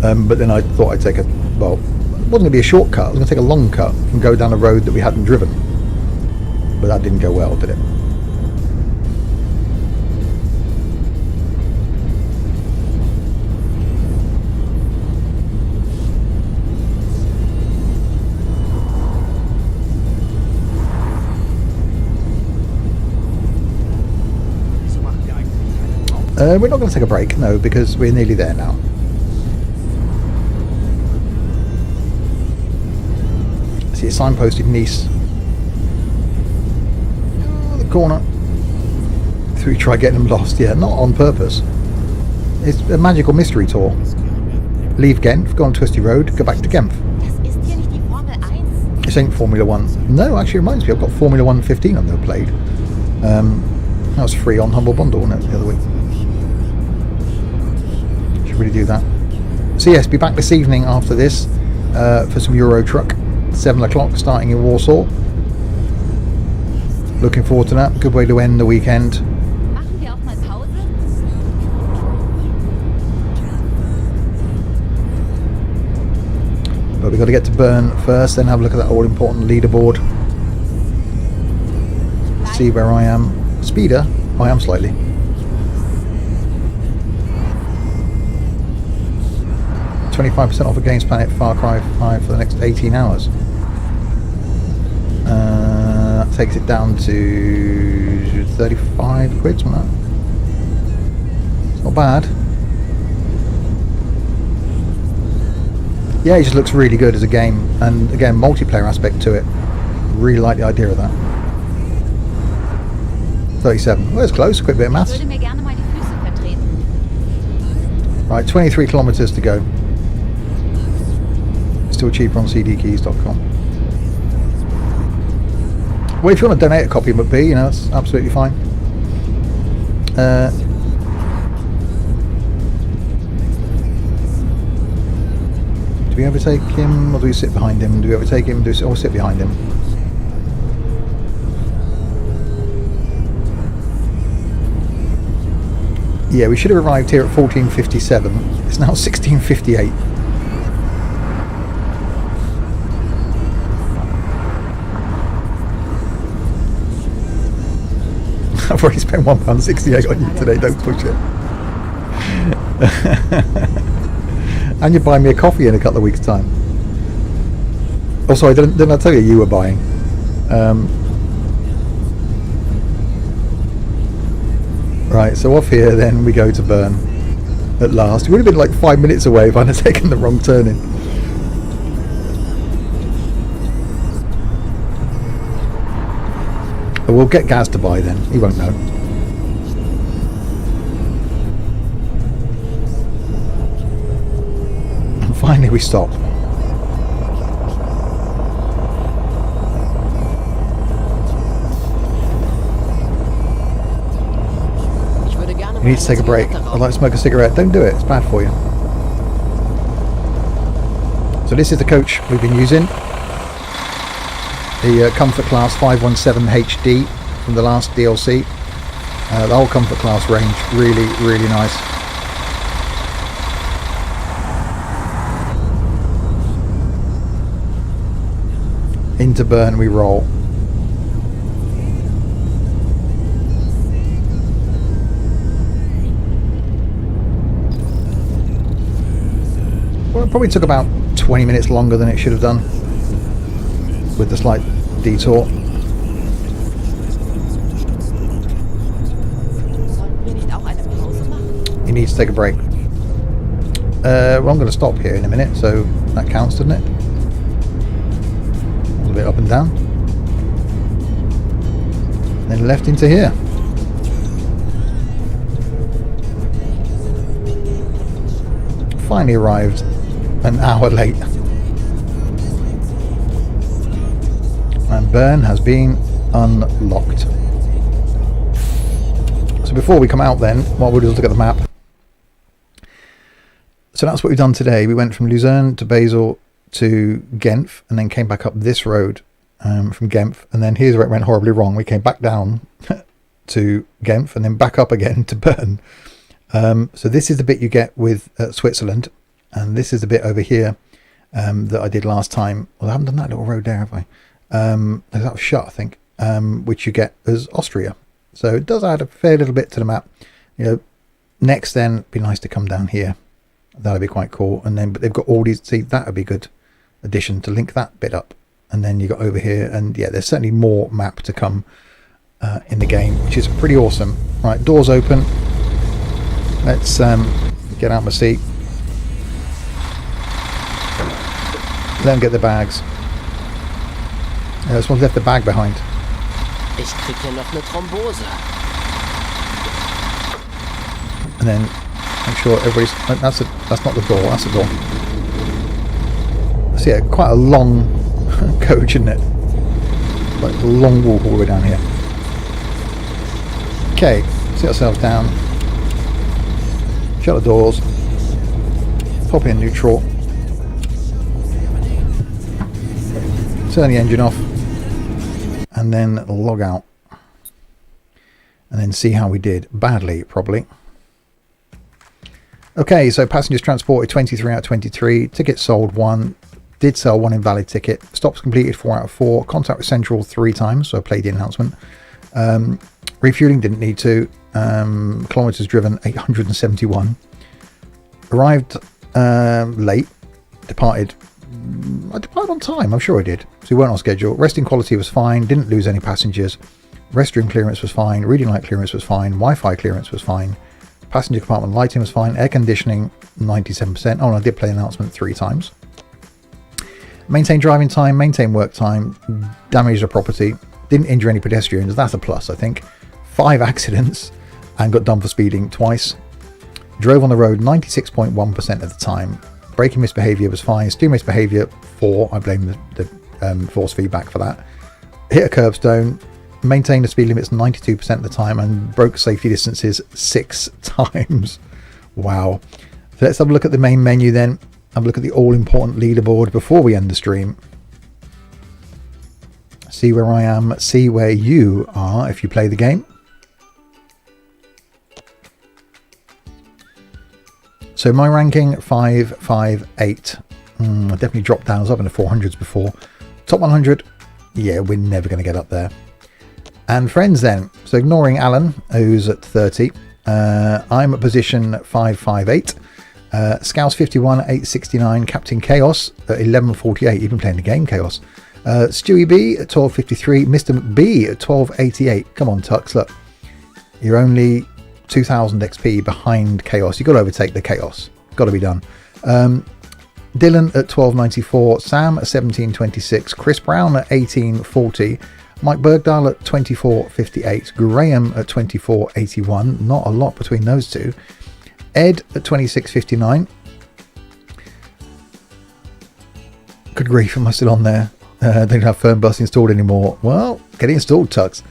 [SPEAKER 1] but then I thought I'd take a, well, it wasn't going to be a shortcut, I was going to take a long cut and go down a road that we hadn't driven. But that didn't go well, did it? We're not going to take a break, no, because we're nearly there now. See, it's signposted Nice. Oh, the corner. So we try getting them lost. Yeah, not on purpose. It's a magical mystery tour. Leave Genf, go on Twisty Road, go back to Genf.
[SPEAKER 6] Das ist hier nicht die Formel 1.
[SPEAKER 1] This ain't Formula 1. No, actually it reminds me, I've got Formula 1 15 I've never played. That was free on Humble Bundle, wasn't it, the other week? Really do that. So yes, be back this evening after this for some Euro Truck, 7 o'clock, starting in Warsaw. Looking forward to that. Good way to end the weekend.
[SPEAKER 6] Machen wir auch mal Pause?
[SPEAKER 1] But we've got to get to Bern first, then have a look at that all-important leaderboard. See where I am. Speeder? I am slightly. 25% off against Planet Far Cry 5 for the next 18 hours. That takes it down to 35 quid, something like that. It's not bad. Yeah, it just looks really good as a game, and again, multiplayer aspect to it. Really like the idea of that. 37. Well, it's close. Quick bit of maths.
[SPEAKER 6] Ich würde mir gerne mal die Füße vertreten.
[SPEAKER 1] Right, 23 kilometers to go. Still cheaper on cdkeys.com. Well, if you want to donate a copy of McBee, you know, it's absolutely fine. Do we overtake him, or do we sit behind him? Do we overtake him, or sit behind him? Yeah, we should have arrived here at 14:57. It's now 16:58. I've already spent £1.68 on you today, don't push it. And you're buying me a coffee in a couple of weeks' time. Oh, sorry, didn't I tell you were buying? Right, so off here then we go to Bern at last. It would have been like 5 minutes away if I'd have taken the wrong turning. But we'll get Gaz to buy then, he won't know. And finally we stop. You need to take a break. I'd like to smoke a cigarette. Don't do it, it's bad for you. So this is the coach we've been using. The Comfort Class 517 HD from the last DLC. The whole Comfort Class range, really, really nice. Into Bern we roll. Well, it probably took about 20 minutes longer than it should have done, with the slight detour. You need to take a break. Well, I'm going to stop here in a minute, so that counts, doesn't it? A little bit up and down. Then left into here. Finally arrived an hour late. And Bern has been unlocked. So before we come out then, what we'll do is look at the map. So that's what we've done today. We went from Luzerne to Basel to Genf, and then came back up this road from Genf, and then here's where it went horribly wrong. We came back down to Genf and then back up again to Bern. So this is the bit you get with Switzerland, and this is the bit over here that I did last time. Well, I haven't done that little road there, have I? That was shut, I think, which you get as Austria. So it does add a fair little bit to the map. You know, next then it'd be nice to come down here. That'd be quite cool. And then, but they've got all these. See, that would be a good addition to link that bit up. And then you got over here, and yeah, there's certainly more map to come in the game, which is pretty awesome. Right, doors open. Let's get out my seat. Let them get the bags. This one's left the bag behind.
[SPEAKER 5] Ich krieg hier noch eine Thrombose.
[SPEAKER 1] And then make sure everybody's. That's not the door. That's the door. So yeah, quite a long coach, isn't it? Like a long walk all the way down here. Okay, sit ourselves down. Shut the doors. Pop in neutral. Turn the engine off. And then log out. And then see how we did. Badly, probably. Okay, so passengers transported 23 out of 23. Tickets sold 1. Did sell 1 invalid ticket. Stops completed 4 out of 4. Contact with Central 3 times, so I played the announcement. Refueling didn't need to. Kilometers driven 871. Arrived late. Departed. I departed on time, I'm sure I did. So we weren't on schedule. Resting quality was fine. Didn't lose any passengers. Restroom clearance was fine. Reading light clearance was fine. Wi-Fi clearance was fine. Passenger compartment lighting was fine. Air conditioning 97%. Oh, and I did play the announcement 3 times. Maintain driving time, maintain work time, damage the property, didn't injure any pedestrians. That's a plus, I think. 5 accidents and got done for speeding twice. Drove on the road 96.1% of the time. Braking misbehaviour was fine. Steering misbehaviour 4. I blame the force feedback for that. Hit a curbstone. Maintained the speed limits 92% of the time and broke safety distances 6 times. Wow. So let's have a look at the main menu then. Have a look at the all-important leaderboard before we end the stream. See where I am. See where you are if you play the game. So my ranking 558. I definitely dropped down. I was up in the 400s before. Top 100. Yeah, we're never going to get up there. And friends then. So ignoring Alan, who's at 30. I'm at position 558. Scouse 51 at 869. Captain Chaos at 1148. You've been playing the game, Chaos. Stewie B at 1253. Mr. McB at 1288. Come on, Tux, look. You're only 2000 XP behind Chaos. You've got to overtake the Chaos. Got to be done. Dylan at 1294. Sam at 1726. Chris Brown at 1840. Mike Bergdahl at 2458. Graham at 2481. Not a lot between those two. Ed at 2659. Good grief, am I still on there? They don't have Fernbus installed anymore. Well, get it installed, Tux.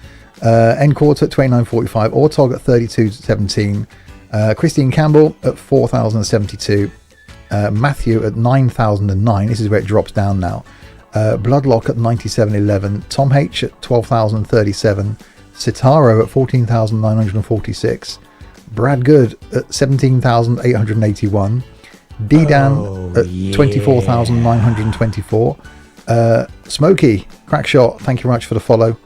[SPEAKER 1] Encore at 2945. Ortog at 3217. Christine Campbell at 4072. Matthew at 9009. This is where it drops down now. Bloodlock at 9711. Tom H at 12,037. Sitaro at 14,946. Brad Good at 17,881. D-Dan at 24,924. Smokey Crackshot, thank you very much for the follow.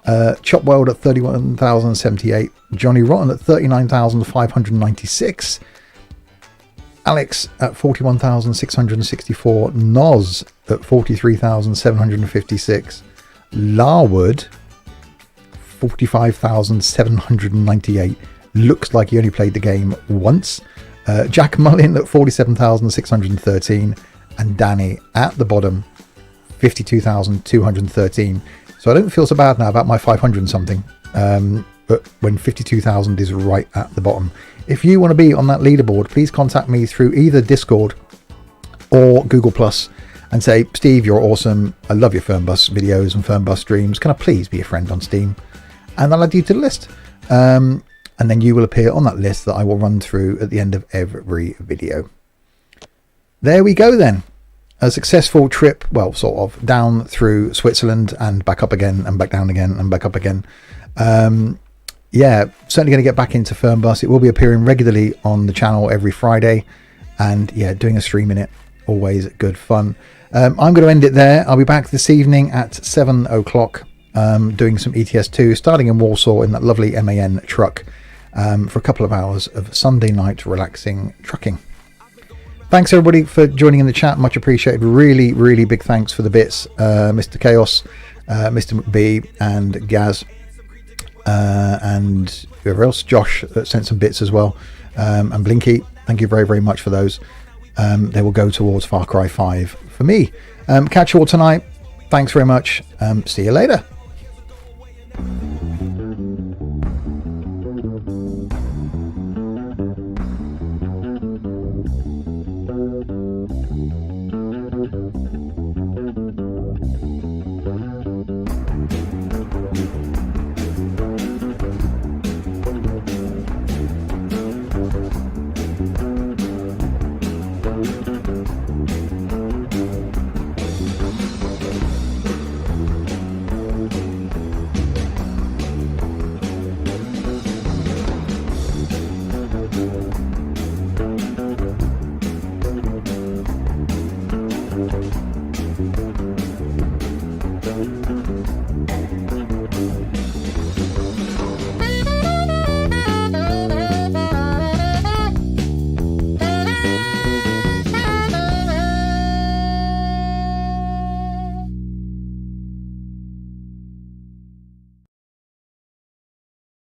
[SPEAKER 1] Chopworld at 31,078. Johnny Rotten at 39,596. Alex at 41,664. Noz at 43,756. Larwood 45,798. Looks like he only played the game once. Jack Mullin at 47,613. And Danny at the bottom 52,213. So I don't feel so bad now about my 500 and something. But when 52,000 is right at the bottom. If you want to be on that leaderboard, please contact me through either Discord or Google Plus and say, Steve, you're awesome. I love your Fernbus videos and Fernbus streams. Can I please be a friend on Steam? And I'll add you to the list. And then you will appear on that list that I will run through at the end of every video. There we go then. A successful trip, well, sort of, down through Switzerland and back up again and back down again and back up again. Yeah, certainly going to get back into Fernbus. It will be appearing regularly on the channel every Friday. And yeah, doing a stream in it, always good fun. I'm going to end it there. I'll be back this evening at 7 o'clock doing some ETS2, starting in Warsaw in that lovely MAN truck for a couple of hours of Sunday night relaxing trucking. Thanks everybody for joining in the chat, much appreciated. Really, really big thanks for the bits, Mr. Chaos, Mr. McBee and Gaz. And whoever else, Josh sent some bits as well, and Blinky, thank you very, very much for those. They will go towards Far Cry 5 for me. Catch you all tonight. Thanks very much. See you later.